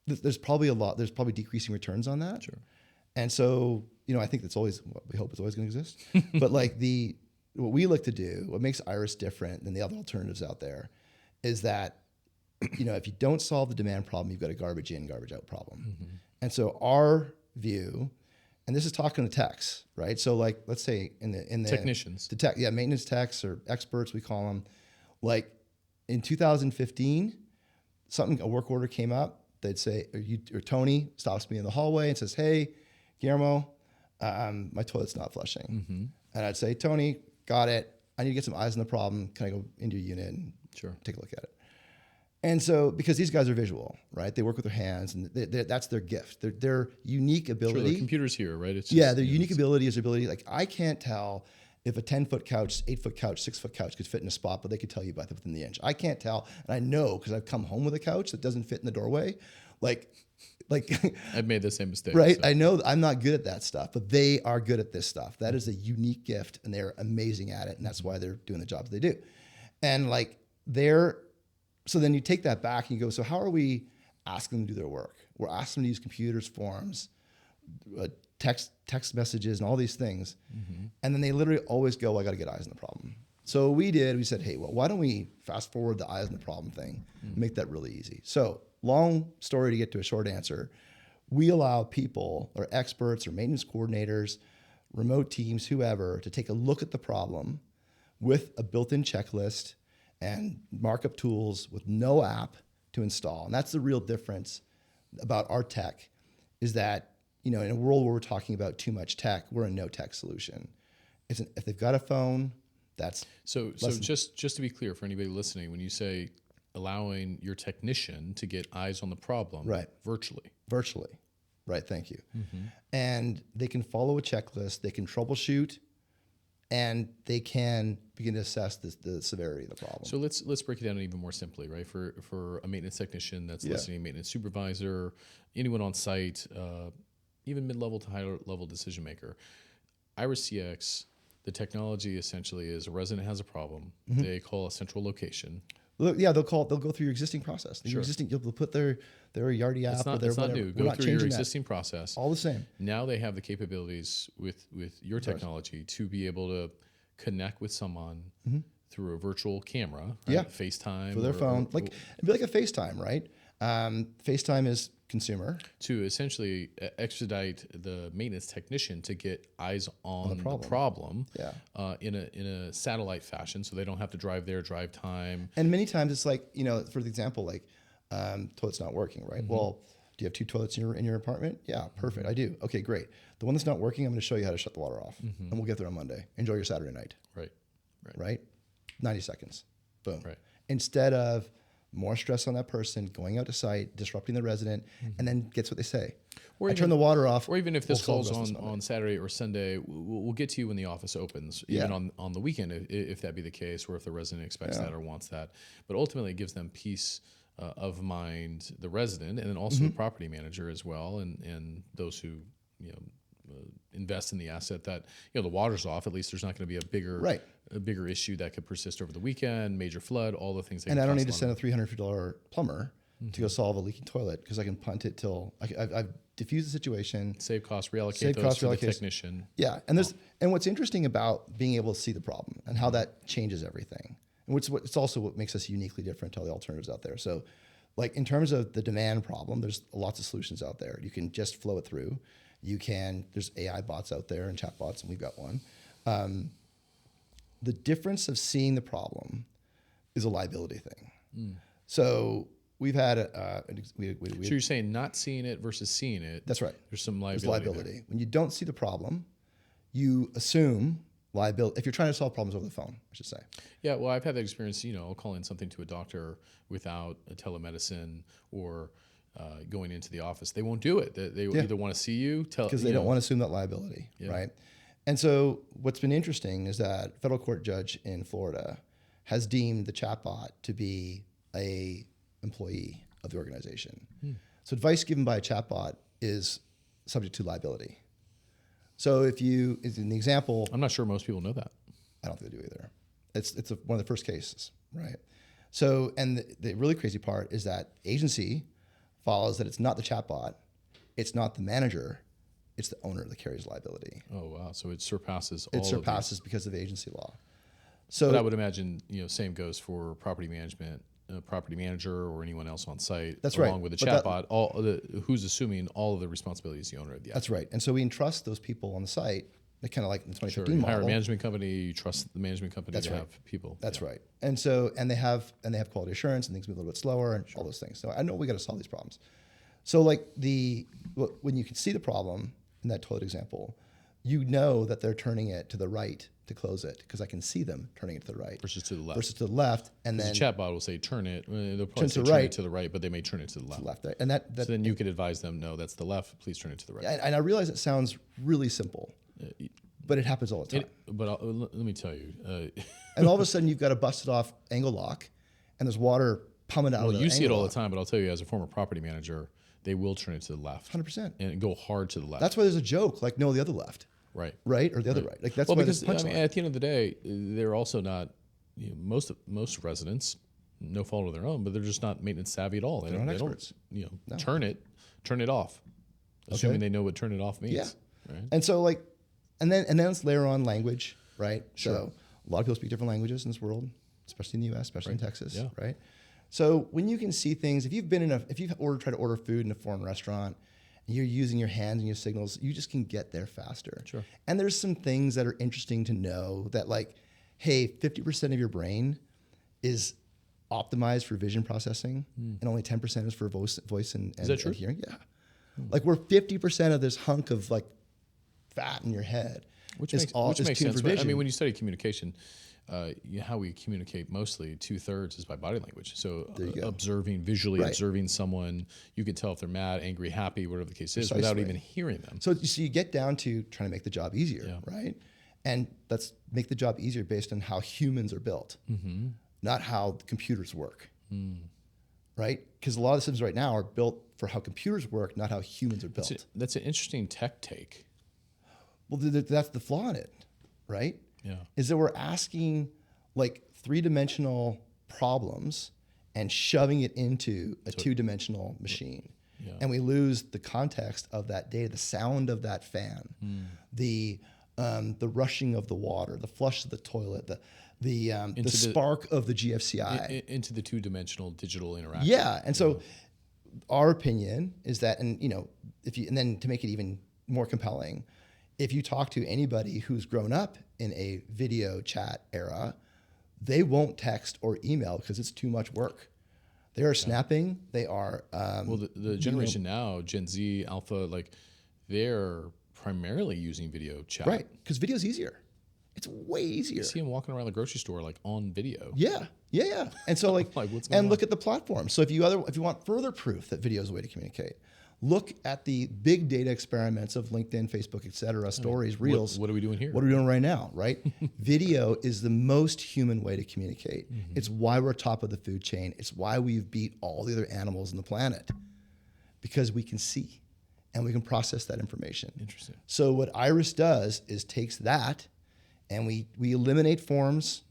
there's probably decreasing returns on that. Sure. And so, I think that's always, we hope it's always going to exist. But like what we look to do, what makes Iris different than the other alternatives out there, is that if you don't solve the demand problem, you've got a garbage in, garbage out problem. And so our view, and this is talking to techs, right? So like, let's say in the technicians, maintenance techs or experts, we call them. Like in 2015, a work order came up. They'd say, or Tony stops me in the hallway and says, "Hey, Guillermo, my toilet's not flushing." And I'd say, "Tony, got it. I need to get some eyes on the problem. Can I go into your unit and take a look at it?" And so, because these guys are visual, right? They work with their hands, and that's their gift. Their unique ability. Sure, the computer's here, right? It's their unique ability is their ability. Like, I can't tell if a 10-foot couch, 8-foot couch, 6-foot couch could fit in a spot, but they could tell you about it within the inch. I can't tell, and I know because I've come home with a couch that doesn't fit in the doorway. Like I've made the same mistake. Right? So. I know I'm not good at that stuff, but they are good at this stuff. That is a unique gift, and they're amazing at it, and that's why they're doing the jobs they do. And like so then you take that back and you go, so how are we asking them to do their work? We're asking them to use computers, forms, text messages, and all these things. And then they literally always go, "I got to get eyes on the problem." So we said, hey, well, why don't we fast forward the eyes on the problem thing, make that really easy. So long story to get to a short answer. We allow people or experts or maintenance coordinators, remote teams, whoever, to take a look at the problem with a built-in checklist and markup tools with no app to install. And that's the real difference about our tech, is that, in a world where we're talking about too much tech, we're a no-tech solution. If they've got a phone, that's... So just to be clear for anybody listening, when you say allowing your technician to get eyes on the problem, right, virtually. Right. Thank you. And they can follow a checklist. They can troubleshoot, and they can begin to assess the severity of the problem. So let's break it down even more simply, right? For a maintenance technician that's listening, maintenance supervisor, anyone on site, even mid-level to higher level decision maker, Iris CX, the technology essentially is a resident has a problem. They call a central location. Yeah, they'll go through your existing process. Your existing, you'll put their Yardi app. It's not new. Go through your existing process. All the same. Now they have the capabilities with your technology to be able to connect with someone through a virtual camera, right? FaceTime for their phone, it'd be like a FaceTime, right? FaceTime is consumer to essentially expedite the maintenance technician to get eyes on the problem in a satellite fashion, so they don't have to drive there, drive time. And many times it's like, for example, toilet's not working, right? Well, do you have 2 toilets in your apartment? Yeah, perfect. I do. Okay, great. The one that's not working, I'm going to show you how to shut the water off, and we'll get there on Monday. Enjoy your Saturday night. Right. 90 seconds. Boom. Right. Instead of more stress on that person, going out to site, disrupting the resident, and then gets what they say. Or turn the water off. Or even if this falls on Saturday or Sunday, we'll get to you when the office opens, even on the weekend, if that be the case, or if the resident expects that or wants that. But ultimately, it gives them peace of mind, the resident, and then also the property manager as well, and those who invest in the asset, that the water's off. At least there's not going to be a bigger issue that could persist over the weekend, major flood, all the things. And I don't need to send a $350 plumber to go solve a leaking toilet, because I can punt it till I've diffused the situation, save costs, reallocate those to the technician. Yeah, and what's interesting about being able to see the problem and how that changes everything, and it's also what makes us uniquely different to all the alternatives out there. So, like in terms of the demand problem, there's lots of solutions out there. You can just flow it through. There's AI bots out there and chat bots, and we've got one. The difference of seeing the problem is a liability thing. So we've had so you're saying not seeing it versus seeing it. That's right. There's some liability. There. When you don't see the problem, you assume liability. If you're trying to solve problems over the phone, I should say. Yeah, well, I've had that experience. I'll call in something to a doctor without a telemedicine or going into the office. They won't do it. They either want to see you, because they don't want to assume that liability, right? And so what's been interesting is that a federal court judge in Florida has deemed the chatbot to be a employee of the organization. So advice given by a chatbot is subject to liability. So in the example, I'm not sure most people know that. I don't think they do either. It's one of the first cases, right? So, and the really crazy part is that agency follows that it's not the chatbot, it's not the manager, it's the owner that carries liability. Oh wow! So it surpasses. Because of agency law. So but I would imagine same goes for property management, property manager, or anyone else on site. That's right. Along with the chatbot, who's assuming all of the responsibilities is the owner of the asset. That's right. And so we entrust those people on the site. They kind of like in the 2015 model. Hire a management company. You trust the management company to have people. That's right. And so they have quality assurance, and things move a little bit slower, and all those things. So I know we got to solve these problems. So when you can see the problem in that toilet example, that they're turning it to the right to close it, because I can see them turning it to the right versus to the left. And then the chatbot will say turn it. They'll probably say turn it to the right, but they may turn it to the left. And so then you could advise them, no, that's the left. Please turn it to the right. And I realize it sounds really simple, but it happens all the time. Let me tell you. And all of a sudden you've got a busted off angle lock, and there's water pumping out of the Well, you see it all the time, but I'll tell you, as a former property manager, they will turn it to the left. 100%. And go hard to the left. That's why there's a joke, like, no, the other left. Right. Or the other right. Like that's because at the end of the day, they're also not. Most residents, no fault of their own, but they're just not maintenance savvy at all. They don't experts. Turn it off, assuming they know what turn it off means. Yeah. Right? And so and then let's layer on language, right? Sure. So a lot of people speak different languages in this world, especially in the U.S., especially in Texas, right? So when you can see things, if you've tried to order food in a foreign restaurant, and you're using your hands and your signals, you just can get there faster. Sure. And there's some things that are interesting to know that, like, hey, 50% of your brain is optimized for vision processing, and only 10% is for voice and hearing. Yeah. Like we're 50% of this hunk of like fat in your head. Which makes sense. I mean, when you study communication, how we communicate mostly 2/3 is by body language. So visually right. observing someone, you can tell if they're mad, angry, happy, whatever the case is, Precisely. without even hearing them. So you get down to trying to make the job easier, right? And let's make the job easier based on how humans are built, not how computers work, right? Because a lot of systems right now are built for how computers work, not how humans are built. That's an interesting tech take. Well, that's the flaw in it, right? Yeah. Is that we're asking like 3-dimensional problems and shoving it into a 2-dimensional machine. Yeah. And we lose the context of that data, the sound of that fan, the rushing of the water, the flush of the toilet, the spark of the GFCI. Into the 2-dimensional digital interaction. Yeah. And so our opinion is that, and then to make it even more compelling, if you talk to anybody who's grown up in a video chat era, they won't text or email because it's too much work. They are snapping. They are. The generation now, Gen Z, Alpha, like they're primarily using video chat. Right, because video's easier. It's way easier. You see them walking around the grocery store like on video. Yeah. And so like what's going on? Look at the platform. So if you want further proof that video is a way to communicate, look at the big data experiments of LinkedIn, Facebook, et cetera, stories, reels. What are we doing here? What are we doing right now, right? Video is the most human way to communicate. It's why we're top of the food chain. It's why we've beat all the other animals on the planet, because we can see and we can process that information. Interesting. So what Iris does is takes that and we eliminate forms,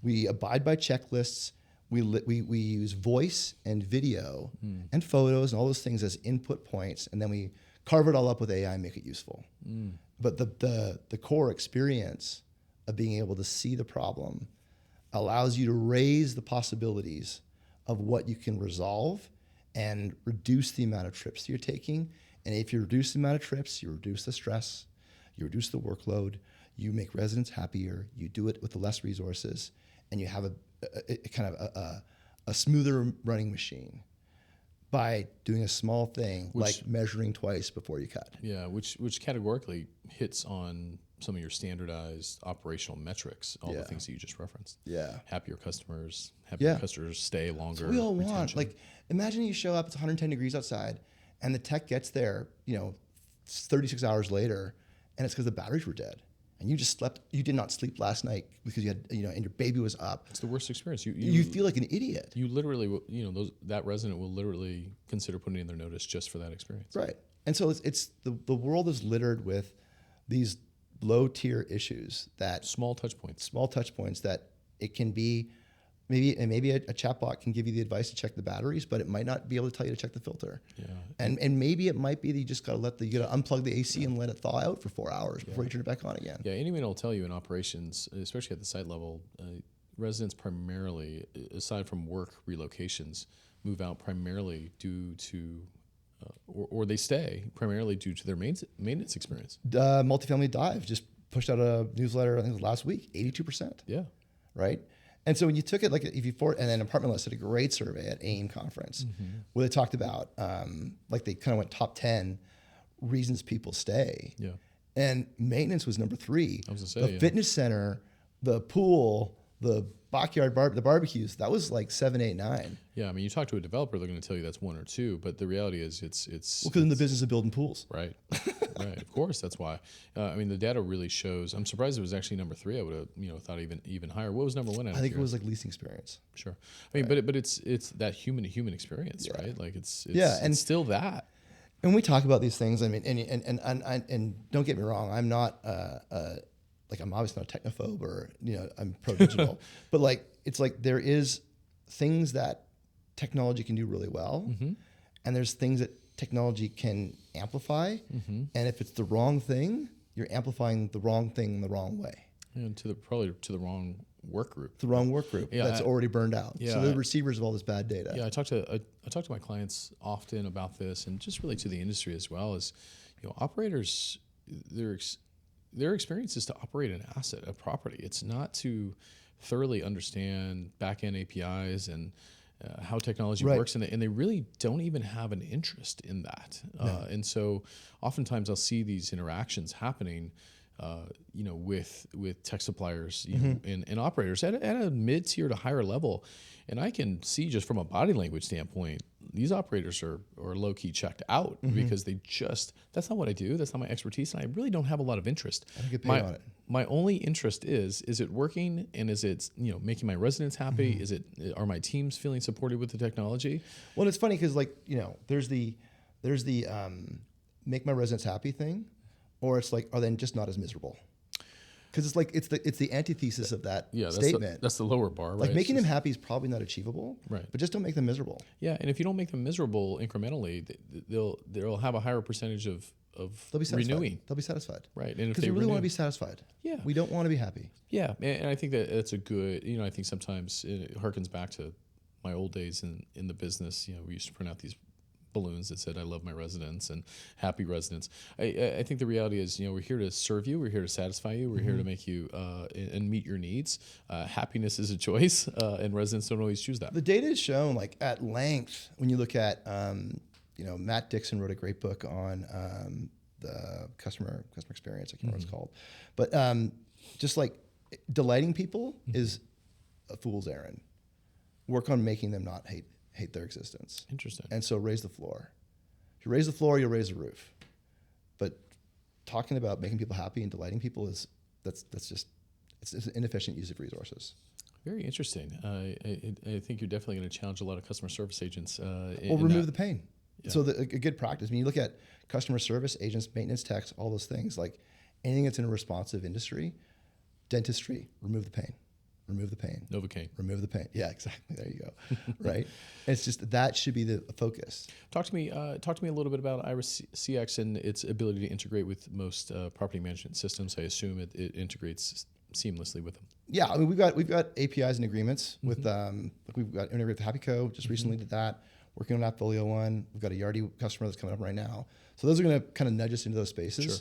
we abide by checklists, we use voice and video and photos and all those things as input points, and then we carve it all up with AI and make it useful. But the core experience of being able to see the problem allows you to raise the possibilities of what you can resolve and reduce the amount of trips that you're taking. And if you reduce the amount of trips, you reduce the stress, you reduce the workload, you make residents happier, you do it with the less resources, and you have a smoother running machine by doing a small thing like measuring twice before you cut. Yeah, which categorically hits on some of your standardized operational metrics, all the things that you just referenced. Yeah. Happier customers, customers stay longer. That's what we all want. Like, imagine you show up, it's 110 degrees outside, and the tech gets there, 36 hours later, and it's because the batteries were dead. And you did not sleep last night because you had, and your baby was up. It's the worst experience. You feel like an idiot. You literally, that resident will literally consider putting in their notice just for that experience. Right. And so it's the world is littered with these low tier issues that small touch points that it can be maybe a chatbot can give you the advice to check the batteries, but it might not be able to tell you to check the filter. Yeah. And maybe it might be that you just got to you got to unplug the AC and let it thaw out for 4 hours before you turn it back on again. Yeah. Anyone will tell you in operations, especially at the site level, residents primarily, aside from work relocations, move out primarily due to or they stay primarily due to their maintenance experience. Multifamily Dive just pushed out a newsletter, I think it was last week, 82%. Yeah. Right? And so when you took it, and then Apartment List did a great survey at AIM conference where they talked about, they kind of went top 10 reasons people stay. Yeah. And maintenance was number 3. I was going to say, the fitness center, the pool, the backyard the barbecues, that was like 7, 8, 9. Yeah, I mean, you talk to a developer, they're going to tell you that's 1 or 2, but the reality is it's because in the business of building pools, right, right. Of course, that's why. I mean, the data really shows. I'm surprised it was actually number 3. I would have thought even higher. What was number 1? I think it was like leasing experience. Sure. I mean, but it's that human to human experience, right? Like it's and still that. And we talk about these things. I mean, and don't get me wrong, I'm not I'm obviously not a technophobe or I'm pro digital, but it's like there is things that technology can do really well, and there's things that technology can amplify, and if it's the wrong thing, you're amplifying the wrong thing the wrong way, and probably to the wrong work group. The wrong work group that's already burned out. Yeah, so they're receivers of all this bad data. Yeah, I talk to my clients often about this, and just really to the industry as well. As operators, their experience is to operate an asset, a property. It's not to thoroughly understand back-end APIs and how technology works, and they really don't even have an interest in that. No. And so oftentimes I'll see these interactions happening with tech suppliers, know, and operators at a mid-tier to higher level. And I can see just from a body language standpoint, these operators are low-key checked out because that's not what I do. That's not my expertise. And I really don't have a lot of interest. I don't get paid on it. My only interest is it working, and is it, making my residents happy? Are my teams feeling supported with the technology? Well, it's funny because there's the make my residents happy thing, or it's like, are they just not as miserable? Because it's the antithesis of that statement. That's the lower bar, right? Like making them happy is probably not achievable, right? But just don't make them miserable. Yeah, and if you don't make them miserable incrementally, they'll have a higher percentage of they'll be satisfied. renewing. They'll be satisfied, right? And because we really want to be satisfied. Yeah, we don't want to be happy. Yeah, and I think that's a good. I think sometimes it harkens back to my old days in the business. We used to print out these balloons that said "I love my residents" and "Happy residents." I think the reality is, we're here to serve you, we're here to satisfy you, we're here to make you and meet your needs. Happiness is a choice, and residents don't always choose that. The data is shown at length when you look at Matt Dixon wrote a great book on the customer experience. I can't remember what it's called, but just like delighting people is a fool's errand. Work on making them not hate their existence. Interesting. And so raise the floor. If you raise the floor, you'll raise the roof. But talking about making people happy and delighting people that's just an inefficient use of resources. Very interesting. I think you're definitely going to challenge a lot of customer service agents. Remove the pain. Yeah. So a good practice. When you look at customer service agents, maintenance techs, all those things, like anything that's in a responsive industry, dentistry, remove the pain. Remove the pain. Novocaine. Remove the pain. Yeah, exactly. There you go. Right. It's just that should be the focus. Talk to me a little bit about Iris CX and its ability to integrate with most property management systems. I assume it integrates seamlessly with them. Yeah, I mean we've got APIs and agreements with we've got integrated with HappyCo. Just recently did that. Working on Appfolio one. We've got a Yardi customer that's coming up right now. So those are going to kind of nudge us into those spaces. Sure.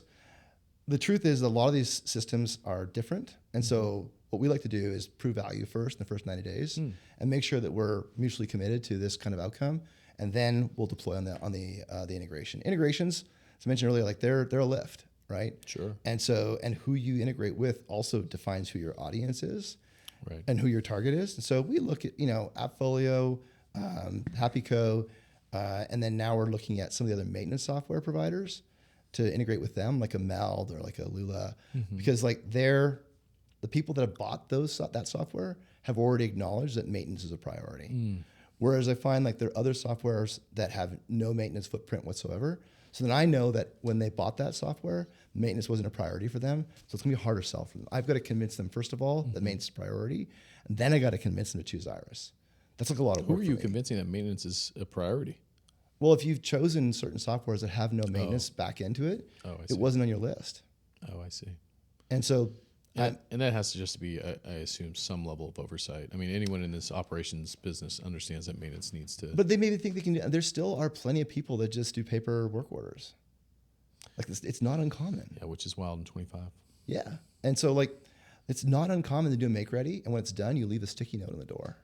The truth is a lot of these systems are different, and so what we like to do is prove value first in the first 90 days and make sure that we're mutually committed to this kind of outcome, and then we'll deploy on the integration. Integrations, as I mentioned earlier, like they're a lift, right? Sure. And who you integrate with also defines who your audience is, right, and who your target is. And so we look at Appfolio, HappyCo, and then now we're looking at some of the other maintenance software providers to integrate with them, like a Meld or like a Lula, because like the people that have bought that software have already acknowledged that maintenance is a priority. Whereas I find like there are other softwares that have no maintenance footprint whatsoever. So then I know that when they bought that software, maintenance wasn't a priority for them. So it's gonna be a harder sell for them. I've got to convince them, first of all, that maintenance is a priority, and then I got to convince them to choose Iris. That's like a lot of work. Who are you convincing that maintenance is a priority? Well, if you've chosen certain softwares that have no maintenance back into it, it wasn't on your list. Oh, I see. And so... and that has to just be, I assume, some level of oversight. I mean, anyone in this operations business understands that maintenance needs to... But they maybe think they can... There still are plenty of people that just do paper work orders. Like, it's not uncommon. Yeah, which is wild in 25. Yeah. And so, like, it's not uncommon to do a make-ready, and when it's done, you leave a sticky note on the door.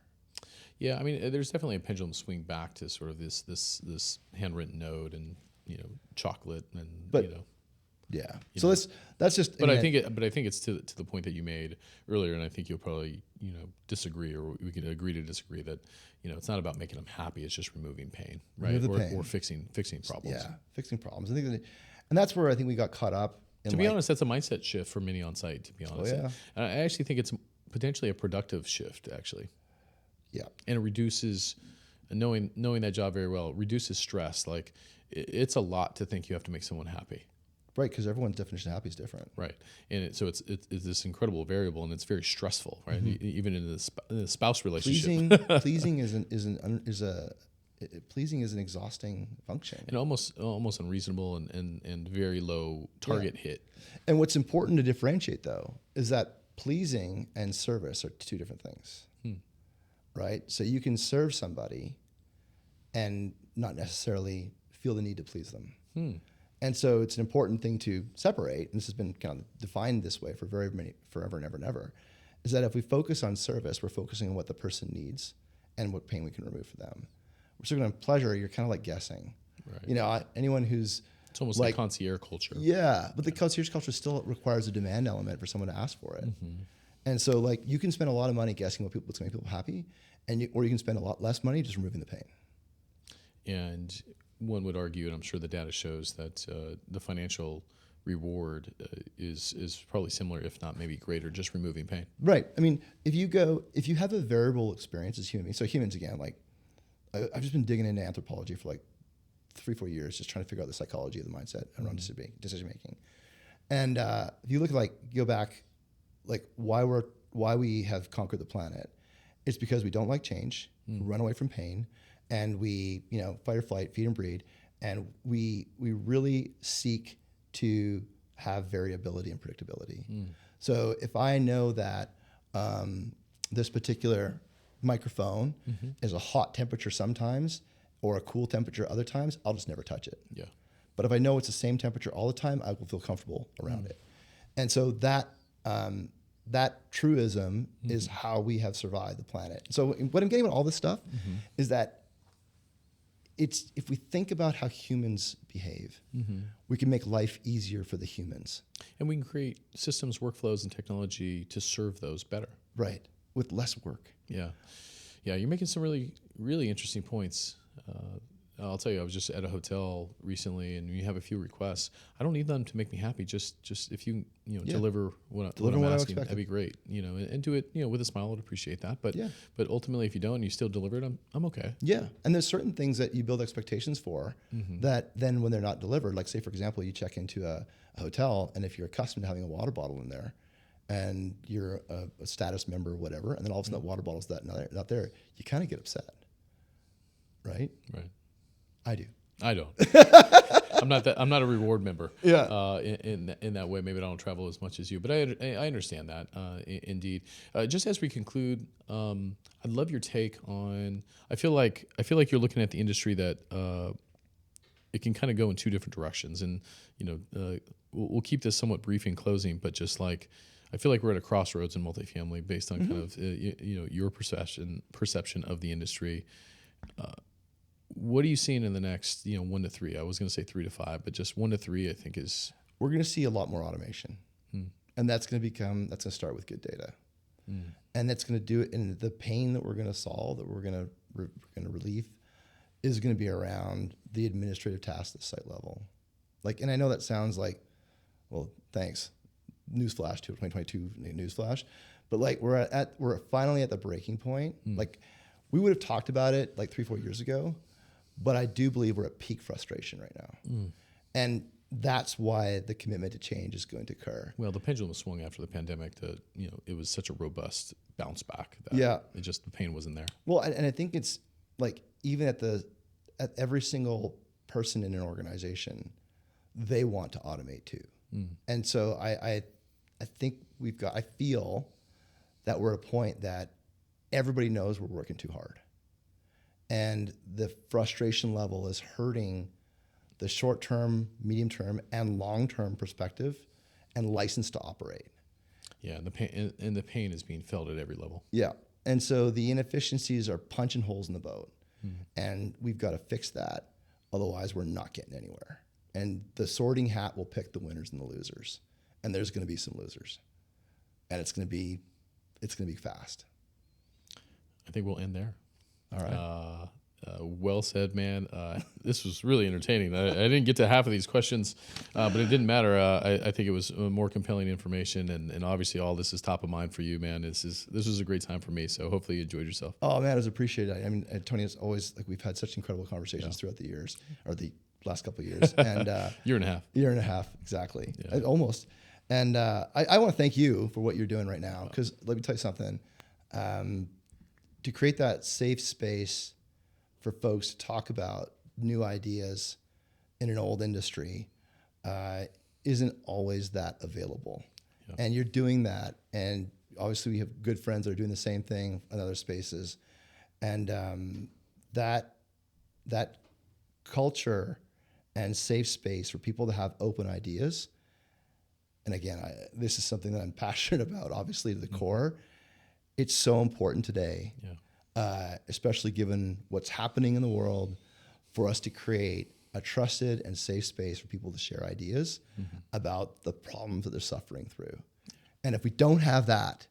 Yeah, I mean, there's definitely a pendulum swing back to sort of this handwritten note and, chocolate and, Yeah. So that's just. But I think it's to the point that you made earlier, and I think you'll probably disagree, or we can agree to disagree that it's not about making them happy; it's just removing pain, right? Or fixing problems. Yeah, fixing problems. I think and that's where I think we got caught up. To be honest, that's a mindset shift for many on site. To be honest, and I actually think it's potentially a productive shift, actually. Yeah, and it reduces knowing that job very well. It reduces stress. Like it's a lot to think you have to make someone happy. Right, because everyone's definition of happy is different. Right, and so it's this incredible variable, and it's very stressful, right? Even in the spouse relationship. Pleasing is an exhausting function, and almost unreasonable and very low target hit. And what's important to differentiate though is that pleasing and service are two different things, right? So you can serve somebody and not necessarily feel the need to please them. And so it's an important thing to separate, and this has been kind of defined this way for forever and ever and ever, is that if we focus on service, we're focusing on what the person needs and what pain we can remove for them. We're serving on pleasure, you're kind of like guessing. Right. Anyone who's It's almost like concierge culture. Yeah, but the concierge culture still requires a demand element for someone to ask for it. And so like you can spend a lot of money guessing what's going to make people happy, or you can spend a lot less money just removing the pain. And one would argue, and I'm sure the data shows that the financial reward is probably similar, if not maybe greater, just removing pain. Right. I mean, if you have a variable experience as human beings, so humans again, like I've just been digging into anthropology for like 3-4 years, just trying to figure out the psychology of the mindset around decision making. And if you look at go back, like why we have conquered the planet, it's because we don't like change, run away from pain, and we fight or flight, feed and breed, and we really seek to have variability and predictability. So if I know that this particular microphone is a hot temperature sometimes or a cool temperature other times, I'll just never touch it. Yeah. But if I know it's the same temperature all the time, I will feel comfortable around it. And so that truism is how we have survived the planet. So what I'm getting with all this stuff is that if we think about how humans behave, we can make life easier for the humans. And we can create systems, workflows, and technology to serve those better. Right. With less work. Yeah. Yeah, you're making some really, really interesting points. I'll tell you, I was just at a hotel recently, and we have a few requests. I don't need them to make me happy. Just if you deliver what I'm asking, that'd be great. And do it with a smile. I'd appreciate that. But ultimately, if you don't, and you still deliver it, I'm okay. Yeah, and there's certain things that you build expectations for that then when they're not delivered, like say for example, you check into a hotel, and if you're accustomed to having a water bottle in there, and you're a status member or whatever, and then all of a sudden that water bottle's not there, you kind of get upset, right? Right. I do. I don't. I'm not a reward member. Yeah. In that way, maybe I don't travel as much as you, but I understand that. Indeed. Just as we conclude, I'd love your take on. I feel like you're looking at the industry that it can kind of go in two different directions, and we'll keep this somewhat brief in closing, but just like. I feel like we're at a crossroads in multifamily based on kind of your perception of the industry. What are you seeing in the next 1 to 3? I was going to say 3 to 5, but just 1 to 3 I think is. We're going to see a lot more automation, and that's going to start with good data, and that's going to do it. And the pain that we're going to solve, that we're going to relieve, is going to be around the administrative tasks at the site level. And I know that sounds like, well, thanks. Newsflash to 2022 newsflash, but we're finally at the breaking point. We would have talked about it 3-4 years ago, but I do believe we're at peak frustration right now, and that's why the commitment to change is going to occur. Well, the pendulum swung after the pandemic. It was such a robust bounce back that the pain wasn't there. Well, and I think it's even at every single person in an organization, they want to automate too. And so I think I feel that we're at a point that everybody knows we're working too hard. And the frustration level is hurting the short-term, medium-term, and long-term perspective and license to operate. Yeah, and the pain is being felt at every level. Yeah. And so the inefficiencies are punching holes in the boat. And we've got to fix that. Otherwise, we're not getting anywhere. And the sorting hat will pick the winners and the losers. And there's going to be some losers. And it's going to be fast. I think we'll end there. All right. Well said, man. This was really entertaining. I didn't get to half of these questions, but it didn't matter. I think it was more compelling information, and obviously all this is top of mind for you, man. This was a great time for me, so hopefully you enjoyed yourself. Oh, man, it was appreciated. I mean, Tony, it's always we've had such incredible conversations throughout the years, or the last couple of years. And year and a half, exactly. Yeah. Almost. And I want to thank you for what you're doing right now, because let me tell you something. To create that safe space for folks to talk about new ideas in an old industry isn't always that available. Yeah. And you're doing that. And obviously we have good friends that are doing the same thing in other spaces. And that culture and safe space for people to have open ideas. And again, this is something that I'm passionate about, obviously to the core. It's so important today. Yeah. Especially given what's happening in the world, for us to create a trusted and safe space for people to share ideas about the problems that they're suffering through. And if we don't have that,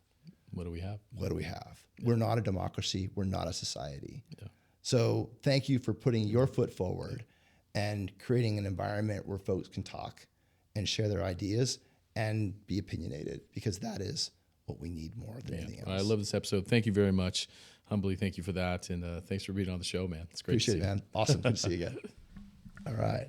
what do we have? What do we have? Yeah. We're not a democracy. We're not a society. Yeah. So thank you for putting your foot forward and creating an environment where folks can talk and share their ideas and be opinionated, because that is what we need more than anything else. I love this episode. Thank you very much. Humbly, thank you for that. And thanks for being on the show, man. It's great Appreciate to see it, man. Awesome. Good to see you again. All right.